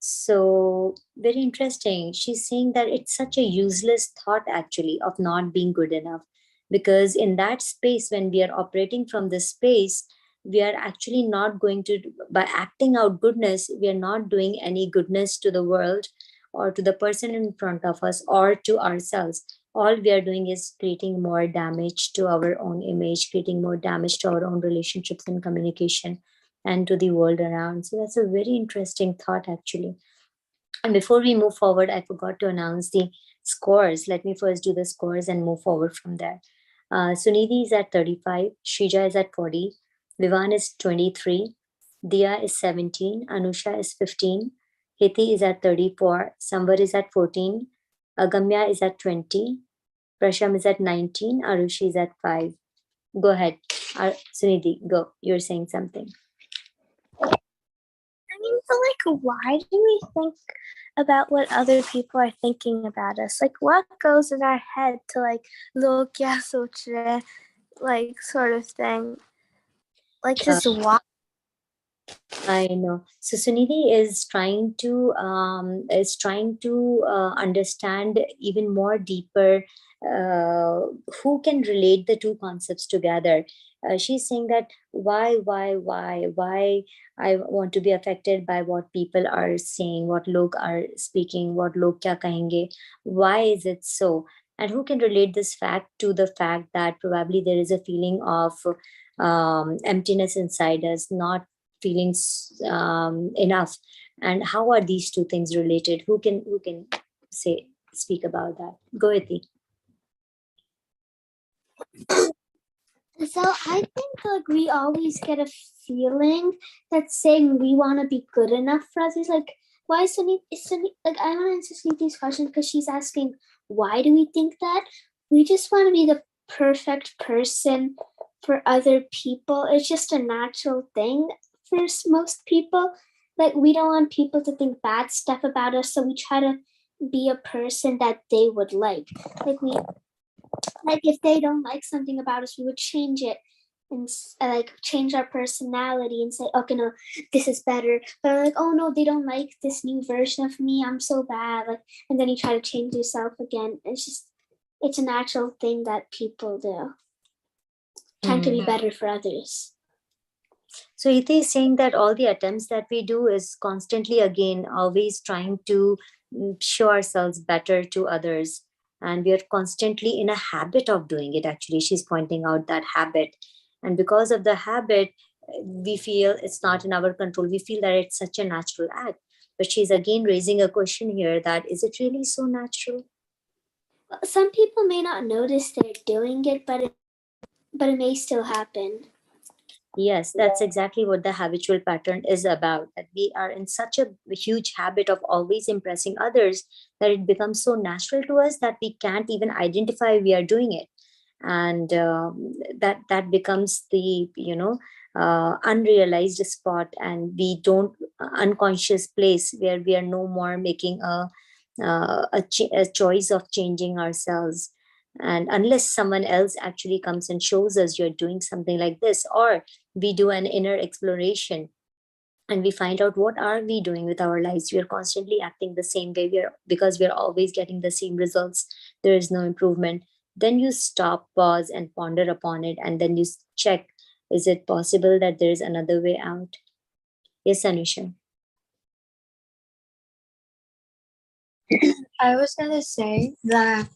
So very interesting. She's saying that it's such a useless thought actually of not being good enough, because in that space, when we are operating from this space, we are actually not going to, by acting out goodness, we are not doing any goodness to the world or to the person in front of us or to ourselves, all we are doing is creating more damage to our own image, creating more damage to our own relationships and communication and to the world around. So that's a very interesting thought, actually. And before we move forward, I forgot to announce the scores. Let me first do the scores and move forward from there. Sunidhi is at 35, Shrija is at 40, Vivan is 23, Dia is 17, Anusha is 15, Hiti is at 34, Samvar is at 14, Agamya is at 20, Prasham is at 19, Arushi is at 5. Go ahead. Sunidhi, go. You're saying something. I mean, but like, why do we think about what other people are thinking about us? Like, what goes in our head to like, log kya soch rahe, like, sort of thing? Like, just why? I know. So Sunidhi is trying to understand even more deeper who can relate the two concepts together. She's saying that why I want to be affected by what people are saying, what log are speaking, what log kya kahenge. Why is it so? And who can relate this fact to the fact that probably there is a feeling of emptiness inside us, not feelings enough, and how are these two things related? Who can speak about that? Go Iti. So I think like we always get a feeling that's saying we want to be good enough for others. Like, why is Sunny like, I want to answer Sunithi's question because she's asking why do we think that? We just want to be the perfect person for other people. It's just a natural thing for most people. Like, we don't want people to think bad stuff about us, so we try to be a person that they would like. Like if they don't like something about us, we would change it and like change our personality and say, okay, no, this is better. But I'm like, oh no, they don't like this new version of me. I'm so bad. Like, and then you try to change yourself again. It's a natural thing that people do, trying to be better for others. So Iti is saying that all the attempts that we do is constantly, again, always trying to show ourselves better to others. And we are constantly in a habit of doing it. Actually, she's pointing out that habit. And because of the habit, we feel it's not in our control. We feel that it's such a natural act. But she's again raising a question here that is it really so natural? Some people may not notice they're doing it, but it may still happen. Yes, that's exactly what the habitual pattern is about. That we are in such a huge habit of always impressing others that it becomes so natural to us that we can't even identify we are doing it, and that becomes the unrealized spot, and we don't unconscious place where we are no more making a choice of changing ourselves. And unless someone else actually comes and shows us you're doing something like this, or we do an inner exploration and we find out what are we doing with our lives, we are constantly acting the same way, because we're always getting the same results, there is no improvement, then you stop, pause and ponder upon it, and then you check, is it possible that there is another way out? Yes, Anusha. I was gonna say that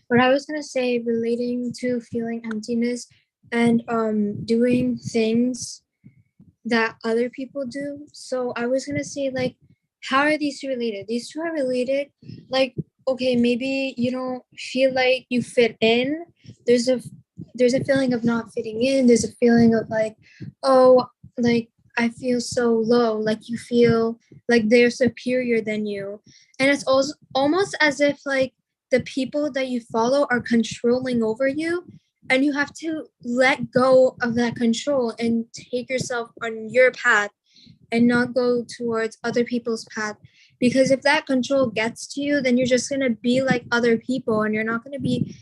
what I was gonna say relating to feeling emptiness and doing things that other people do. So I was gonna say, like, how are these two related? These two are related. Like, okay, maybe you don't feel like you fit in. There's a feeling of not fitting in. There's a feeling of like, oh, like I feel so low. Like you feel like they're superior than you, and it's also almost as if like the people that you follow are controlling over you, and you have to let go of that control and take yourself on your path and not go towards other people's path. Because if that control gets to you, then you're just going to be like other people, and you're not going to be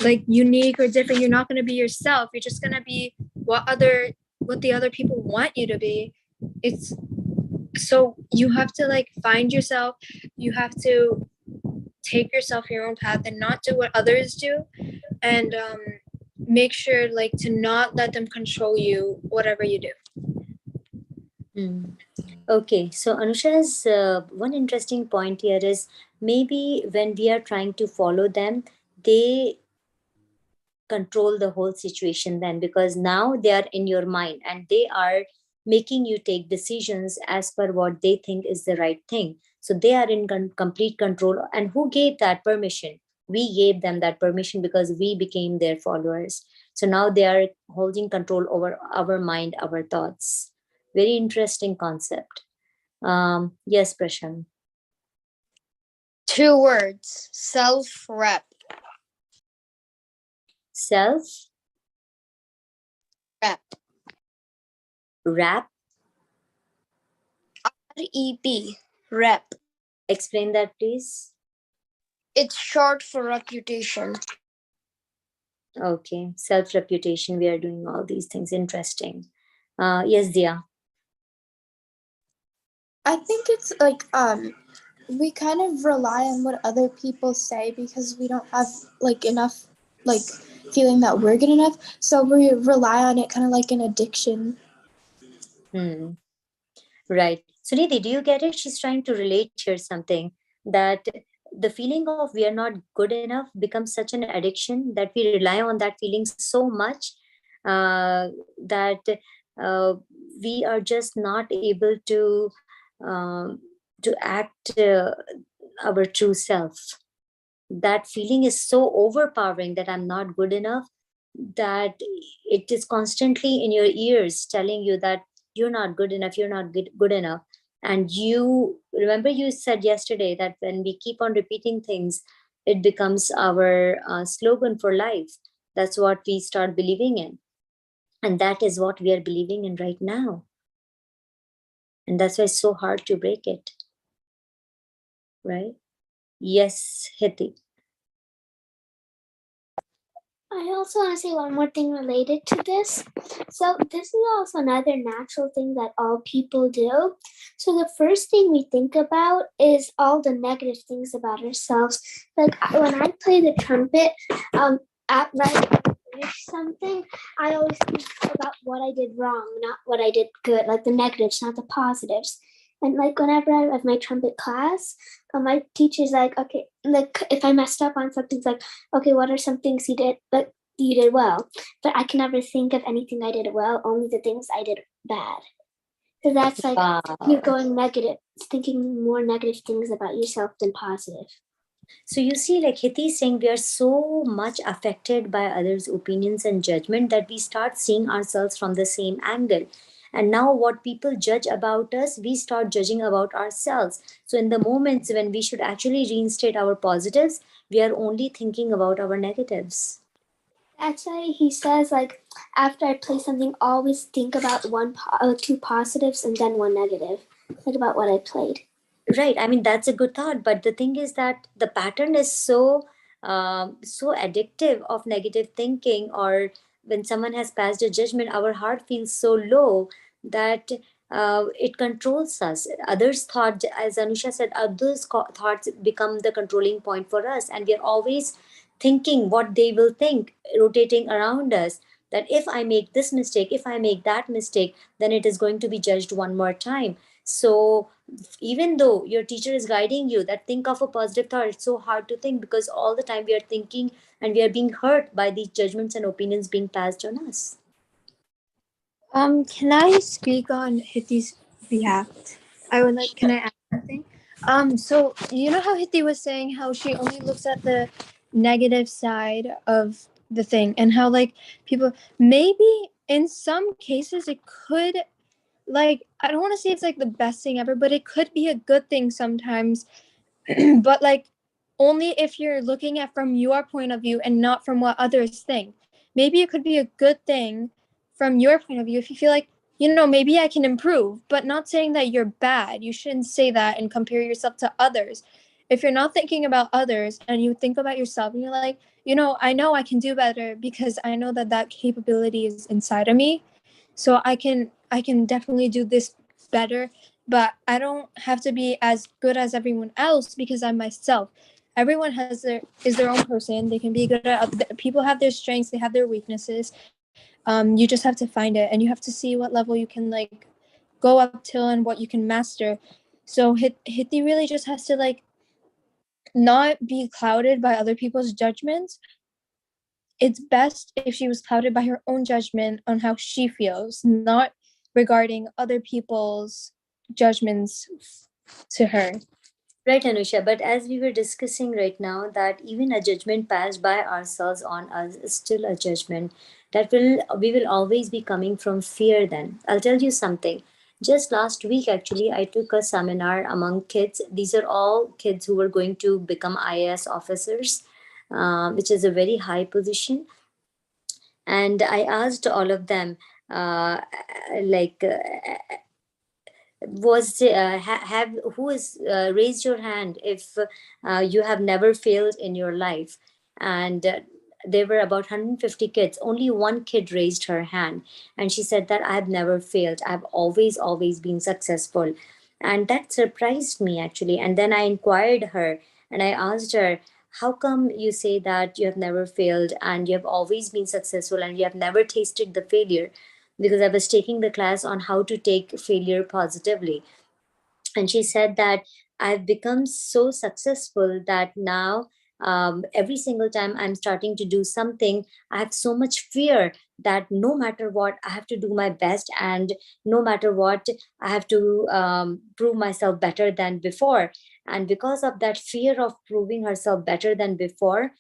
like unique or different. You're not going to be yourself. You're just going to be what the other people want you to be. It's so you have to like find yourself. You have to take yourself your own path and not do what others do, and make sure like to not let them control you, whatever you do. Okay, so Anusha's one interesting point here is maybe when we are trying to follow them, they control the whole situation then, because now they are in your mind and they are making you take decisions as per what they think is the right thing. So they are in complete control. And who gave that permission? We gave them that permission because we became their followers. So now they are holding control over our mind, our thoughts. Very interesting concept. Yes, Prashant. 2 words. Self-rep. Self Rep. rap. R-E-P. Rep. Explain that, please. It's short for reputation. Okay, self reputation. We are doing all these things. Interesting. Yes, Dia. I think it's like we kind of rely on what other people say because we don't have like enough like feeling that we're good enough. So we rely on it kind of like an addiction. Right. Suniti, do you get it? She's trying to relate here something that the feeling of we are not good enough becomes such an addiction that we rely on that feeling so much that we are just not able um to act our true self. That feeling is so overpowering that I'm not good enough, that it is constantly in your ears telling you that you're not good enough, you're not good enough. And you remember you said yesterday that when we keep on repeating things, it becomes our slogan for life. That's what we start believing in. And that is what we are believing in right now. And that's why it's so hard to break it. Right? Yes, Hiti. I also want to say one more thing related to this. So this is also another natural thing that all people do. So the first thing we think about is all the negative things about ourselves. Like when I play the trumpet, at right when I finish something, I always think about what I did wrong, not what I did good, like the negatives, not the positives. And like whenever I have my trumpet class, my teacher's like, okay, like if I messed up on something, it's like, okay, what are some things you did well? But I can never think of anything I did well, only the things I did bad. So that's like you're going negative, thinking more negative things about yourself than positive. So you see, like Hiti is saying, we are so much affected by others' opinions and judgment that we start seeing ourselves from the same angle. And now what people judge about us, we start judging about ourselves. So in the moments when we should actually reinstate our positives, we are only thinking about our negatives. That's why he says, like, after I play something, always think about two positives and then one negative. Think about what I played. Right. I mean, that's a good thought. But the thing is that the pattern is so addictive of negative thinking, or when someone has passed a judgment, our heart feels so low that it controls us. Others' thought, as Anusha said, others' thoughts become the controlling point for us. And we are always thinking what they will think, rotating around us. That if I make this mistake, if I make that mistake, then it is going to be judged one more time. So even though your teacher is guiding you that think of a positive thought, it's so hard to think because all the time we are thinking and we are being hurt by these judgments and opinions being passed on us. Can I speak on Hiti's behalf? Can I add something? So you know how Hiti was saying how she only looks at the negative side of the thing, and how like people maybe in some cases it could, like, I don't want to say it's like the best thing ever, but it could be a good thing sometimes. But like only if you're looking at from your point of view and not from what others think. Maybe it could be a good thing from your point of view if you feel like, maybe I can improve, but not saying that you're bad. You shouldn't say that and compare yourself to others. If you're not thinking about others and you think about yourself and you're like, I know I can do better because I know that that capability is inside of me. So I can definitely do this better, but I don't have to be as good as everyone else because I'm myself. Everyone is their own person. They can be good at, people have their strengths, they have their weaknesses. You just have to find it, and you have to see what level you can like go up till and what you can master. So Hiti really just has to like not be clouded by other people's judgments. It's best if she was clouded by her own judgment on how she feels, not regarding other people's judgments to her. Right, Anusha, but as we were discussing right now, that even a judgment passed by ourselves on us is still a judgment that we will always be coming from fear. Then I'll tell you something. Just last week, actually, I took a seminar among kids. These are all kids who were going to become IAS officers, which is a very high position. And I asked all of them, like, have who is raised your hand if you have never failed in your life. And there were about 150 kids. Only one kid raised her hand, and she said that I have never failed, I've always been successful. And that surprised me, actually. And then I inquired her and I asked her, how come you say that you have never failed and you have always been successful and you have never tasted the failure? Because I was taking the class on how to take failure positively. And she said that I've become so successful that now every single time I'm starting to do something, I have so much fear that no matter what, I have to do my best. And no matter what, I have to prove myself better than before. And because of that fear of proving herself better than before,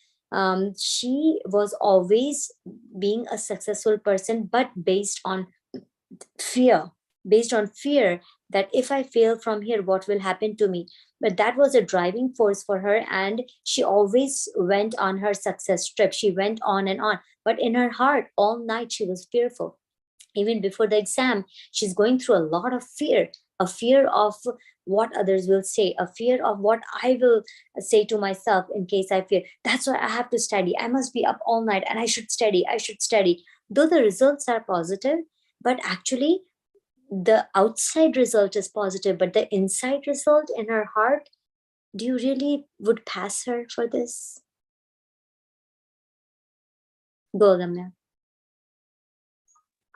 she was always being a successful person, but based on fear, that if I fail from here, what will happen to me? But that was a driving force for her, and she always went on her success trip. She went on and on, but in her heart, all night she was fearful. Even before the exam, she's going through a lot of fear, a fear of what others will say, a fear of what I will say to myself in case I fail. That's why I have to study. I must be up all night and I should study. Though the results are positive, but actually the outside result is positive, but the inside result in her heart, do you really would pass her for this? Go, Gamya.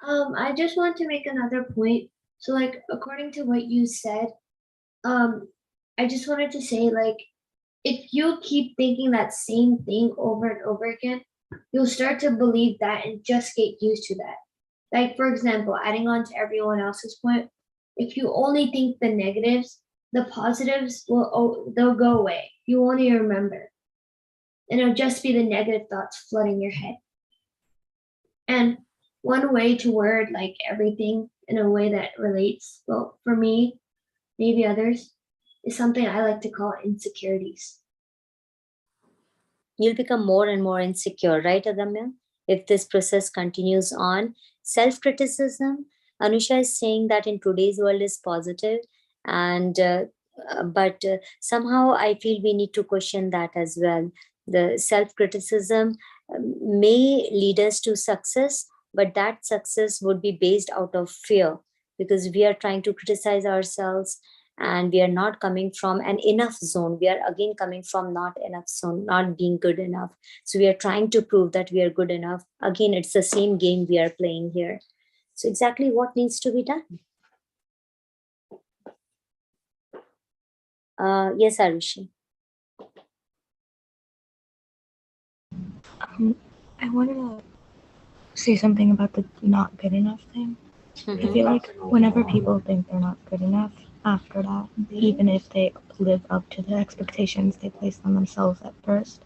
I just want to make another point. So like according to what you said, I just wanted to say, like, if you keep thinking that same thing over and over again, you'll start to believe that and just get used to that. Like, for example, adding on to everyone else's point, if you only think the negatives, the positives they'll go away. You won't even remember. And it'll just be the negative thoughts flooding your head. And one way to word like everything in a way that relates, well, for me, maybe others, is something I like to call insecurities. You'll become more and more insecure, right, Agamya? If this process continues on. Self-criticism, Anusha is saying that in today's world is positive, and but somehow I feel we need to question that as well. The self-criticism may lead us to success, but that success would be based out of fear, because we are trying to criticize ourselves and we are not coming from an enough zone. We are again coming from not enough zone, not being good enough. So we are trying to prove that we are good enough. Again, it's the same game we are playing here. So exactly what needs to be done? Yes, Arushi. I wanted to say something about the not good enough thing. I feel like whenever people think they're not good enough, after that, even if they live up to the expectations they place on themselves at first,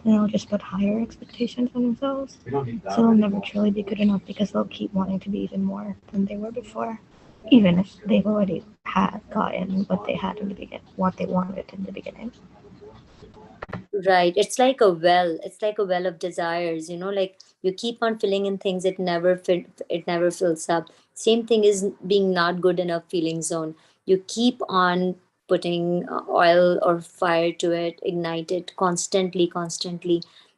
then they'll just put higher expectations on themselves. So they'll never truly be good enough because they'll keep wanting to be even more than they were before, even if they've already had gotten what they had in the beginning, what they wanted in the beginning. Right. It's like a well. It's like a well of desires, like you keep on filling in things, it never fills up. Same thing is being not good enough feeling zone. You keep on putting oil or fire to it, ignite it constantly,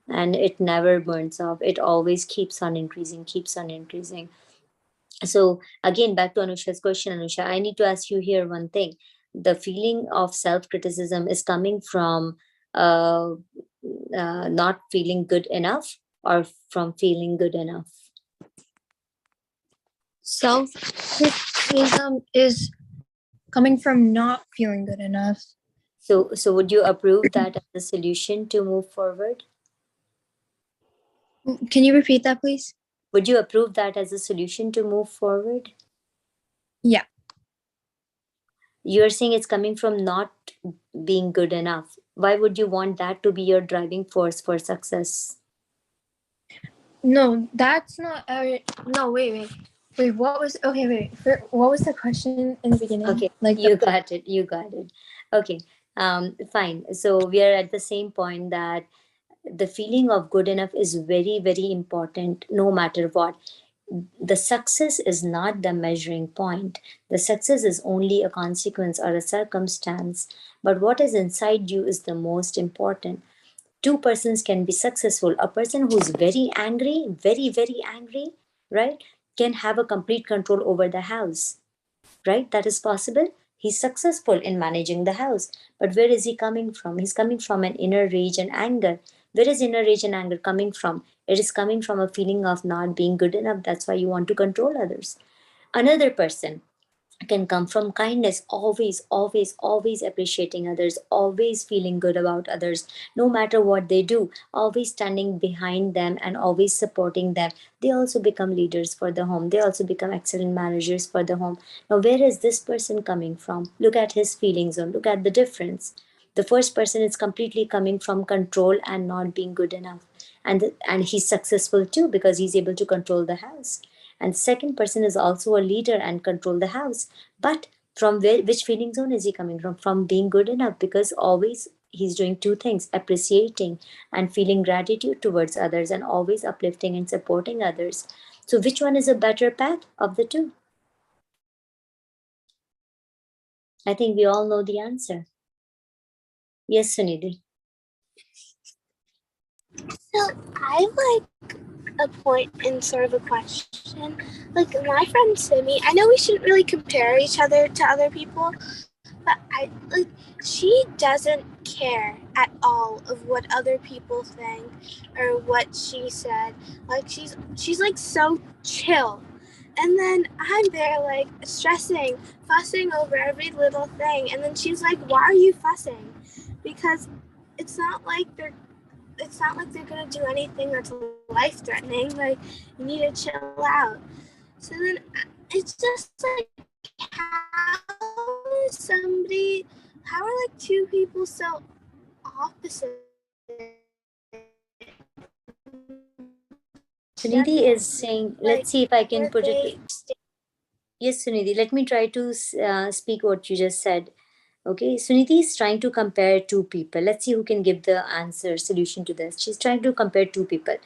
and it never burns off. It always keeps on increasing. So again, back to Anusha's question, Anusha, I need to ask you here one thing. The feeling of self-criticism is coming from not feeling good enough or from feeling good enough? self-criticism is coming from not feeling good enough. So would you approve that as a solution to move forward? Can you repeat that, please? Would you approve that as a solution to move forward? Yeah. You're saying it's coming from not being good enough. Why would you want that to be your driving force for success? No, that's not. No, wait. What was? Okay, wait. What was the question in the beginning? Okay, Like you got it. Okay, fine. So we are at the same point that the feeling of good enough is very, very important no matter what. The success is not the measuring point. The success is only a consequence or a circumstance. But what is inside you is the most important. Two persons can be successful. A person who's very angry, very, very angry, right, can have a complete control over the house, right? That is possible. He's successful in managing the house. But where is he coming from? He's coming from an inner rage and anger. Where is inner rage and anger coming from? It is coming from a feeling of not being good enough. That's why you want to control others. Another person can come from kindness, always appreciating others, always feeling good about others, no matter what they do, always standing behind them and always supporting them. They also become leaders for the home. They also become excellent managers for the home. Now, where is this person coming from? Look at his feelings and look at the difference. The first person is completely coming from control and not being good enough. And he's successful too because he's able to control the house. And second person is also a leader and control the house. But from which feeling zone is he coming from being good enough, because always he's doing two things: appreciating and feeling gratitude towards others, and always uplifting and supporting others. So which one is a better path of the two? I think we all know the answer. Yes, Sunidhi. So I have like a point and sort of a question. Like my friend Simi, I know we shouldn't really compare each other to other people, but she doesn't care at all of what other people think or what she said. Like she's like so chill. And then I'm there like stressing, fussing over every little thing. And then she's like, "Why are you fussing?" Because it's not like they're gonna do anything that's life threatening. Like, you need to chill out. So then it's just like, how are like two people so opposite? Sunidhi is saying, let's see if I can put it. Yes, Sunidhi, let me try to speak what you just said. Okay, Sunidhi is trying to compare two people. Let's see who can give the answer, solution to this. She's trying to compare two people.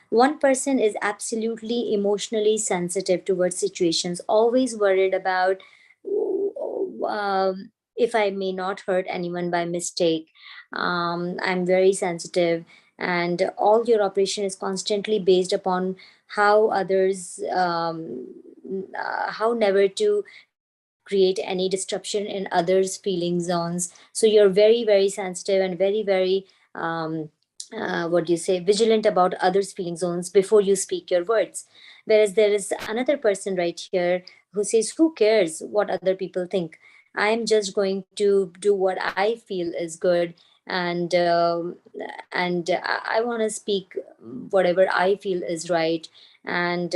One person is absolutely emotionally sensitive towards situations, always worried about if I may not hurt anyone by mistake. I'm very sensitive, and all your operation is constantly based upon how others, how never to create any disruption in others' feeling zones. So you're very, very sensitive and very, very what do you say, vigilant about others' feeling zones before you speak your words. Whereas there is another person right here who says, "Who cares what other people think? I'm just going to do what I feel is good, and I want to speak whatever I feel is right." And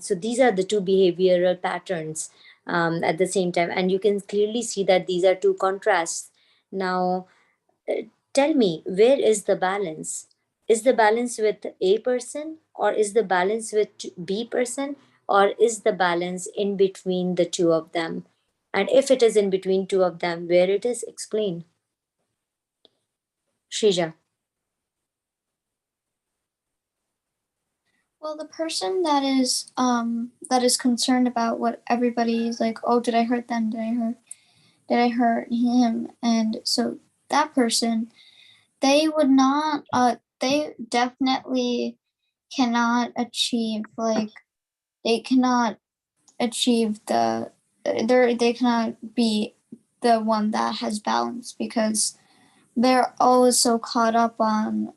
so these are the two behavioral patterns at the same time, and you can clearly see that these are two contrasts. Now, tell me, where is the balance? Is the balance with A person, or is the balance with B person, or is the balance in between the two of them? And if it is in between two of them, where it is, explain. Shrija. Well, the person that is concerned about what everybody is like, oh, did I hurt them? Did I hurt him? And so that person, they would not they definitely cannot achieve they cannot achieve they cannot be the one that has balance, because they're always so caught up on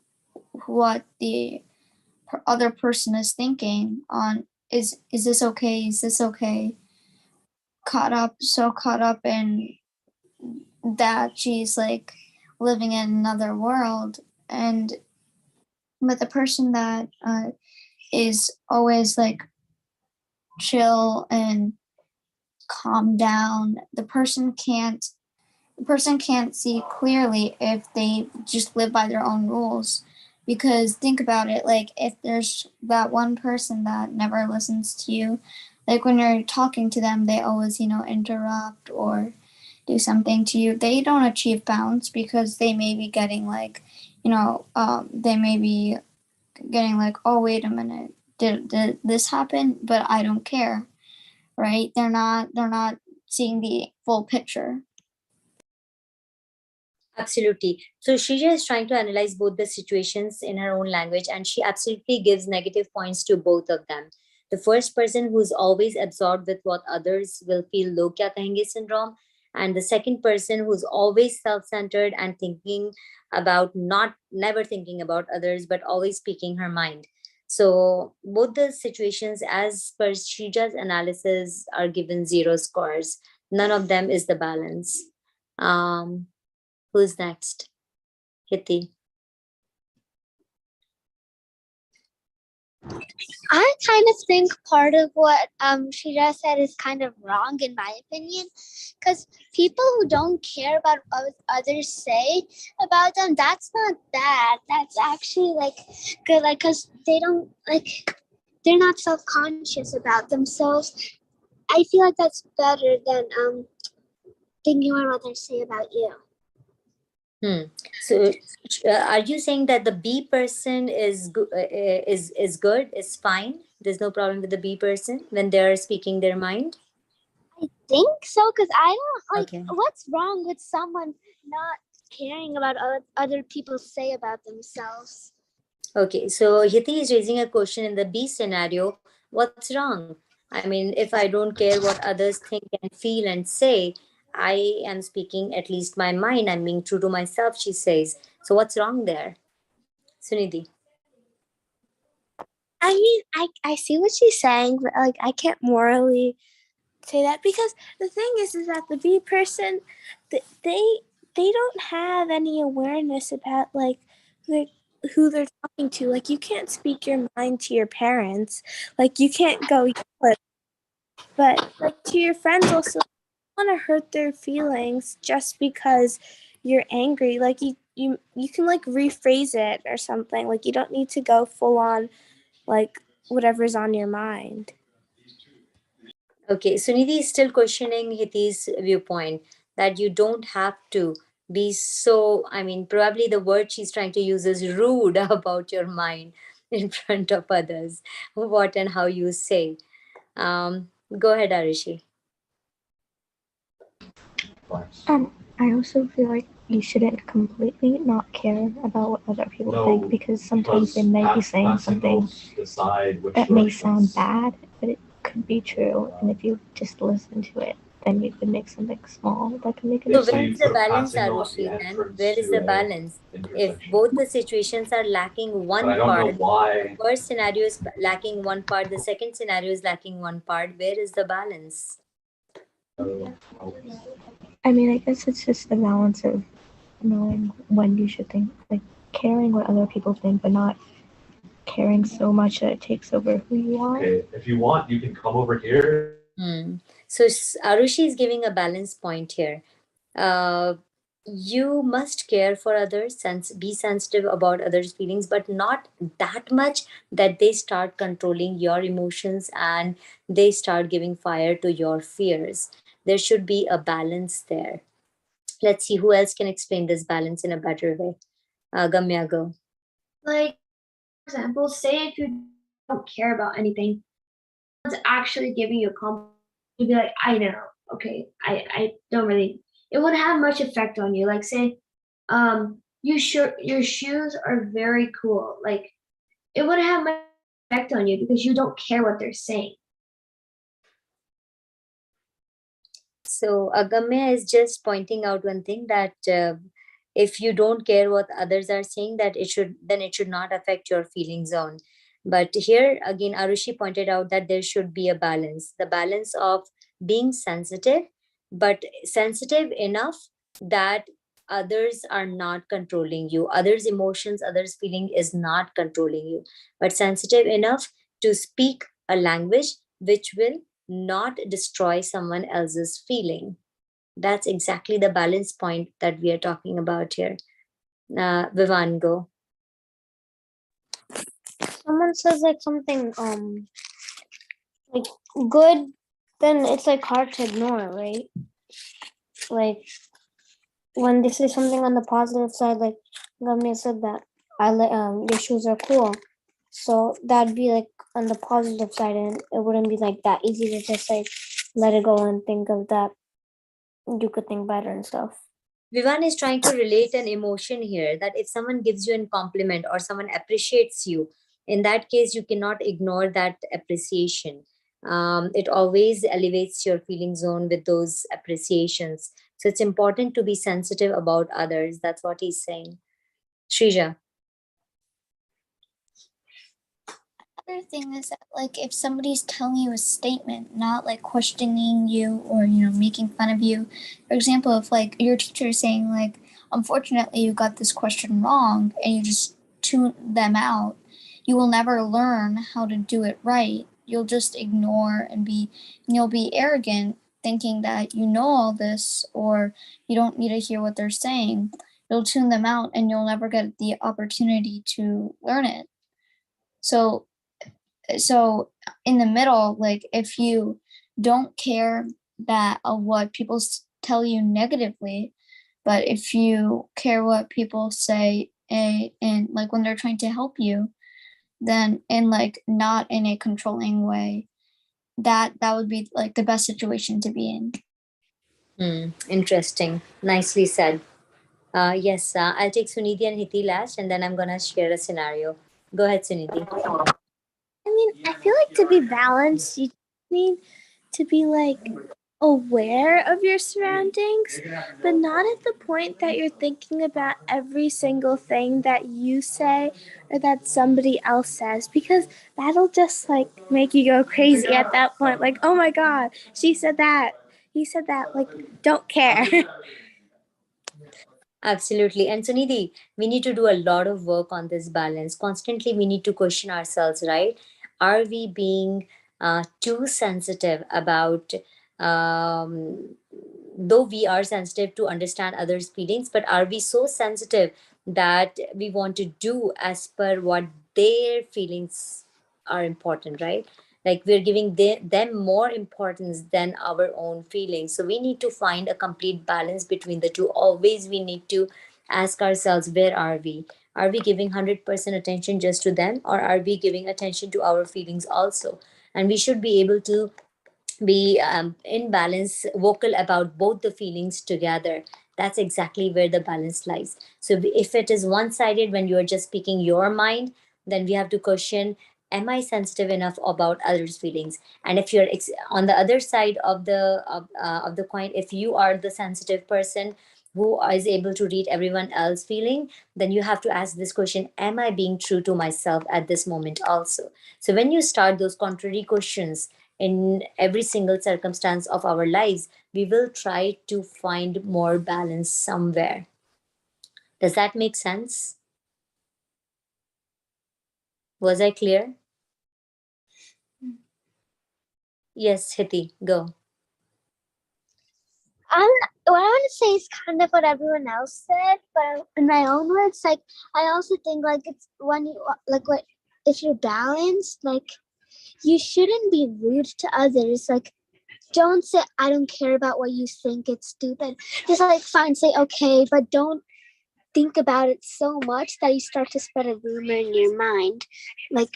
what the other person is thinking, on is this okay? Is this okay? Caught up in that she's like living in another world. And but the person that is always like chill and calm down, the person can't see clearly if they just live by their own rules. Because think about it, like if there's that one person that never listens to you, like when you're talking to them, they always, interrupt or do something to you. They don't achieve balance because they may be getting like, they may be getting like, oh, wait a minute, did this happen? But I don't care, right? They're not seeing the full picture. Absolutely. So Shreya is trying to analyze both the situations in her own language, and she absolutely gives negative points to both of them. The first person who's always absorbed with what others will feel log kya kahenge syndrome, and the second person who's always self-centered and thinking about never thinking about others, but always speaking her mind. So both the situations, as per Shreya's analysis, are given 0 scores. None of them is the balance. Who's next? Hiti. I kind of think part of what Shira said is kind of wrong in my opinion, because people who don't care about what others say about them, that's not bad. That's actually like good, like because they don't like they're not self-conscious about themselves. I feel like that's better than thinking about what others say about you. So, are you saying that the B person is good, is fine? There's no problem with the B person when they're speaking their mind? I think so, because I don't like Okay. what's wrong with someone not caring about what other people say about themselves. Okay, so Hiti is raising a question in the B scenario. What's wrong? I mean, if I don't care what others think and feel and say, I am speaking at least my mind. I'm being true to myself, she says. So what's wrong there? Sunidhi. I mean, I see what she's saying, but like I can't morally say that, because the thing is that the B person, they don't have any awareness about like who they're talking to. Like you can't speak your mind to your parents. Like you can't go yell at, but like to your friends also, you don't want to hurt their feelings just because you're angry. Like you can like rephrase it or something. Like you don't need to go full on like whatever's on your mind. Okay, Sunidhi is still questioning Hiti's viewpoint that you don't have to be so, I mean, probably the word she's trying to use is rude about your mind in front of others, what and how you say. Go ahead, Arishi. I also feel like you shouldn't completely not care about what other people think, because sometimes they may be saying something that may sound bad, but it could be true. And if you just listen to it, then you could make something small that can make a So difference. where is the balance, Arushi, then? Where is the balance? If both the situations are lacking one part, the first scenario is lacking one part, the second scenario is lacking one part, where is the balance? I mean, I guess it's just the balance of knowing when you should think, like caring what other people think, but not caring so much that it takes over who you are. Okay, if you want, you can come over here. So Arushi is giving a balance point here. You must care for others, be sensitive about others' feelings, but not that much that they start controlling your emotions and they start giving fire to your fears. There should be a balance there. Let's see who else can explain this balance in a better way. Gamya, go. Like, for example, say if you don't care about anything, it's actually giving you a compliment, you'd be like, I know, okay, I don't really, it wouldn't have much effect on you. Like say, your shoes are very cool. Like it wouldn't have much effect on you because you don't care what they're saying. So Agamya is just pointing out one thing, that if you don't care what others are saying, that it should not affect your feelings on. But here again, Arushi pointed out that there should be a balance, the balance of being sensitive, but sensitive enough that others are not controlling you, others emotions, others feeling is not controlling you, but sensitive enough to speak a language which will not destroy someone else's feeling. That's exactly the balance point that we are talking about here. Vivan, go. Someone says like something like good, then it's like hard to ignore, right? Like when they say something on the positive side, like Gamya said that your shoes are cool. So that'd be like on the positive side, and it wouldn't be like that easy to just like let it go and think of that you could think better and stuff. Vivan is trying to relate an emotion here, that if someone gives you a compliment or someone appreciates you, in that case, you cannot ignore that appreciation. It always elevates your feeling zone with those appreciations. So it's important to be sensitive about others. That's what he's saying. Shrija. Other thing is that like if somebody's telling you a statement, not like questioning you or making fun of you. For example, if like your teacher is saying like, unfortunately you got this question wrong, and you just tune them out, you will never learn how to do it right. You'll just ignore and you'll be arrogant, thinking that you know all this or you don't need to hear what they're saying. You'll tune them out and you'll never get the opportunity to learn it. So in the middle, like if you don't care that of what people tell you negatively, but if you care what people say and like when they're trying to help you, then in like not in a controlling way, that would be like the best situation to be in. Interesting. Nicely said. Yes, I'll take Sunidhi and Hiti last, and then I'm gonna share a scenario. Go ahead, Sunidhi. I mean, I feel like to be balanced, you need to be like aware of your surroundings, but not at the point that you're thinking about every single thing that you say or that somebody else says, because that'll just like make you go crazy at that point. Like, oh my God, she said that, he said that, like, don't care. Absolutely. And Sunidhi, we need to do a lot of work on this balance. Constantly, we need to question ourselves, right? Are we being too sensitive about, though we are sensitive to understand others' feelings, but are we so sensitive that we want to do as per what their feelings are important, right? Like we're giving them more importance than our own feelings. So we need to find a complete balance between the two. Always we need to ask ourselves, where are we giving 100% attention just to them, or are we giving attention to our feelings also? And we should be able to be in balance, vocal about both the feelings together. That's exactly where the balance lies. So if it is one-sided, when you're just speaking your mind, then we have to question, am I sensitive enough about others feelings? And if you're on the other side of the coin, if you are the sensitive person who is able to read everyone else feeling, then you have to ask this question, am I being true to myself at this moment also? So when you start those contrary questions in every single circumstance of our lives, we will try to find more balance somewhere. Does that make sense? Was I clear? Yes, Hiti, go. What I want to say is kind of what everyone else said, but in my own words, like I also think like it's when you like what if you're balanced, like you shouldn't be rude to others. Like don't say I don't care about what you think, it's stupid. Just like fine, say okay, but don't think about it so much that you start to spread a rumor in your mind. Like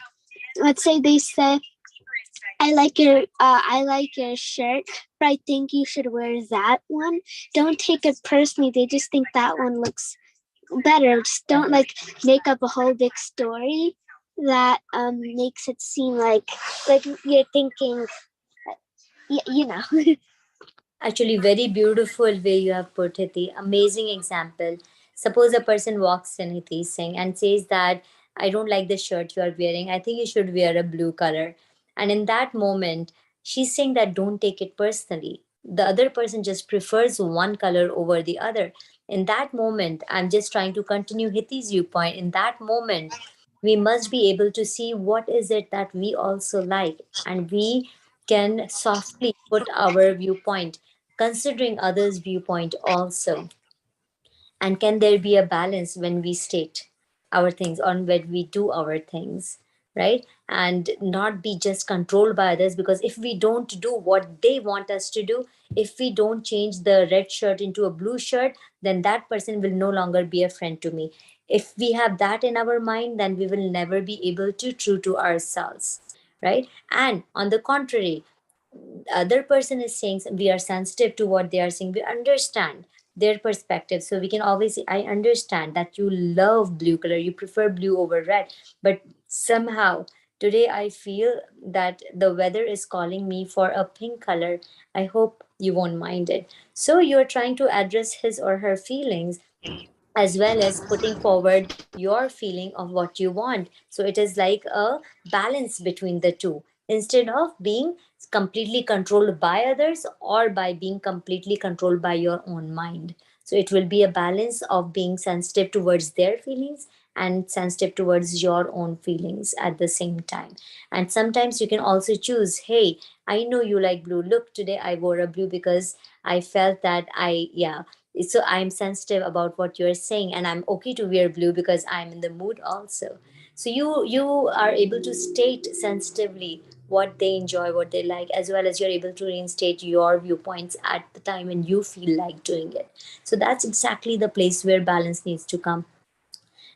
let's say they say I like your shirt, but I think you should wear that one. Don't take it personally. They just think that one looks better. Just don't like make up a whole big story that makes it seem like you're thinking, you know. Actually, very beautiful way you have put it. The amazing example. Suppose a person walks in, Hiti, saying and says that I don't like the shirt you are wearing. I think you should wear a blue color. And in that moment, she's saying that don't take it personally. The other person just prefers one color over the other. In that moment, I'm just trying to continue Hithi's viewpoint. In that moment, we must be able to see what is it that we also like, and we can softly put our viewpoint considering others viewpoint also. And can there be a balance when we state our things, or when we do our things, right? And not be just controlled by others, because if we don't do what they want us to do, if we don't change the red shirt into a blue shirt, then that person will no longer be a friend to me. If we have that in our mind, then we will never be able to true to ourselves, right? And on the contrary, other person is saying, we are sensitive to what they are saying, we understand their perspective, so we can always say, I understand that you love blue color, you prefer blue over red, but somehow today I feel that the weather is calling me for a pink color. I hope you won't mind it. So you're trying to address his or her feelings, as well as putting forward your feeling of what you want. So it is like a balance between the two, instead of being completely controlled by others or by being completely controlled by your own mind. So it will be a balance of being sensitive towards their feelings and sensitive towards your own feelings at the same time. And sometimes you can also choose, hey, I know you like blue. Look, today I wore a blue because I felt that yeah, so I'm sensitive about what you're saying, and I'm okay to wear blue because I'm in the mood also. So you are able to state sensitively what they enjoy, what they like, as well as you're able to reinstate your viewpoints at the time when you feel like doing it. So that's exactly the place where balance needs to come.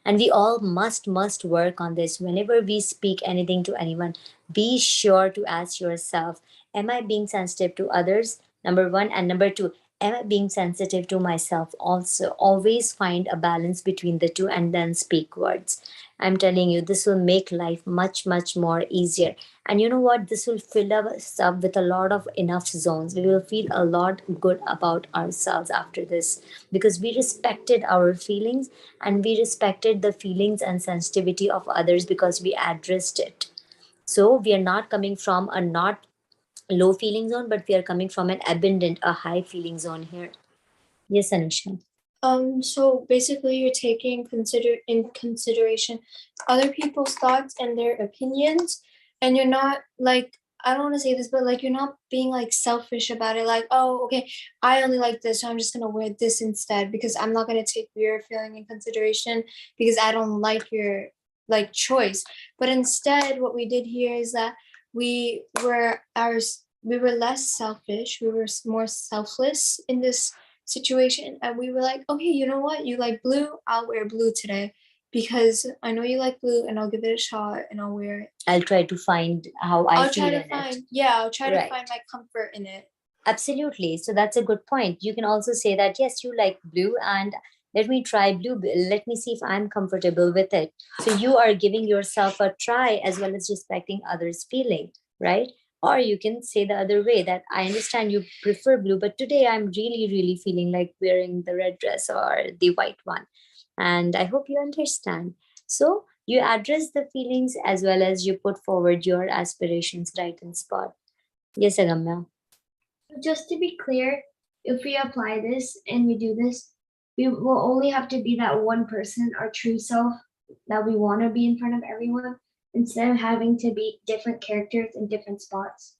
And we all must work on this. Whenever we speak anything to anyone, be sure to ask yourself, am I being sensitive to others, number one, and number two, am I being sensitive to myself also? Always find a balance between the two and then speak words. I'm telling you, this will make life much more easier. And you know what? This will fill us up with a lot of enough zones. We will feel a lot good about ourselves after this, because we respected our feelings, and we respected the feelings and sensitivity of others because we addressed it. So we are not coming from a not low feeling zone, but we are coming from an abundant, a high feeling zone here. Yes, Anisha. So basically you're taking in consideration other people's thoughts and their opinions, and you're not like, I don't want to say this, but like you're not being like selfish about it, like, oh, okay, I only like this, so I'm just gonna wear this instead, because I'm not gonna take your feeling in consideration because I don't like your like choice. But instead what we did here is that we were less selfish, we were more selfless in this situation, and we were like, okay, you know what, you like blue, I'll wear blue today because I know you like blue, and I'll give it a shot and I'll wear it. I'll try to find how I feel in it. I'll try to find my comfort in it. Absolutely. So that's a good point. You can also say that, yes, you like blue, and let me try blue. Let me see if I'm comfortable with it. So you are giving yourself a try as well as respecting others' feeling, right? Or you can say the other way, that I understand you prefer blue, but today I'm really feeling like wearing the red dress or the white one. And I hope you understand. So you address the feelings as well as you put forward your aspirations right in spot. Yes, Agamya. Just to be clear, if we apply this and we do this, we will only have to be that one person, our true self, that we want to be in front of everyone, instead of having to be different characters in different spots.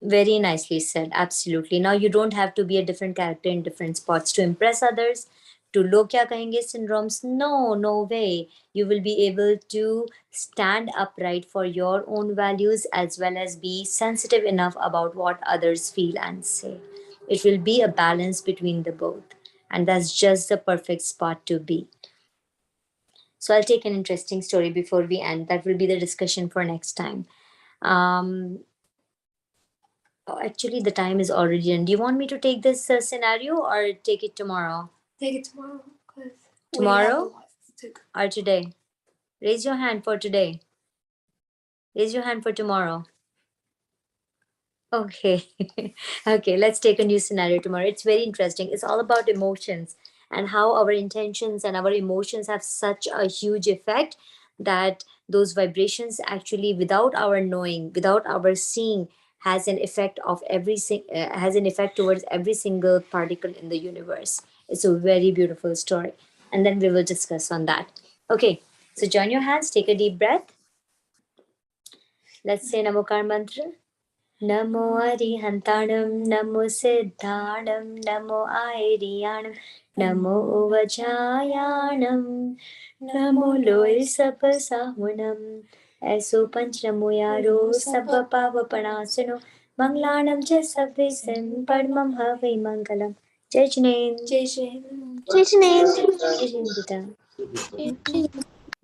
Very nicely said. Absolutely. Now you don't have to be a different character in different spots to impress others, to log kya kahenge syndromes. No way. You will be able to stand upright for your own values as well as be sensitive enough about what others feel and say. It will be a balance between the both. And that's just the perfect spot to be. So I'll take an interesting story before we end. That will be the discussion for next time. Actually, the time is already done. Do you want me to take this scenario or take it tomorrow? Take it tomorrow. Tomorrow or today? Raise your hand for today. Raise your hand for tomorrow. Okay. Okay, let's take a new scenario tomorrow. It's very interesting. It's all about emotions and how our intentions and our emotions have such a huge effect that those vibrations actually, without our knowing, without our seeing, has an effect towards every single particle in the universe. It's a very beautiful story, and then we will discuss on that. Okay, so join your hands, take a deep breath. Let's say Namokar mantra. Namo Arihantanam, Namo Siddhanam, Namo Airiyanam, Namo Vajayanam, Namo Loy Sapasahunam, Eso Panch Namo Yaro, Sabba Pava Panasano, Manglanam Jasavisim, Padmam Havai Mangalam. Jai Jai. Jai Shri. Jai Jai.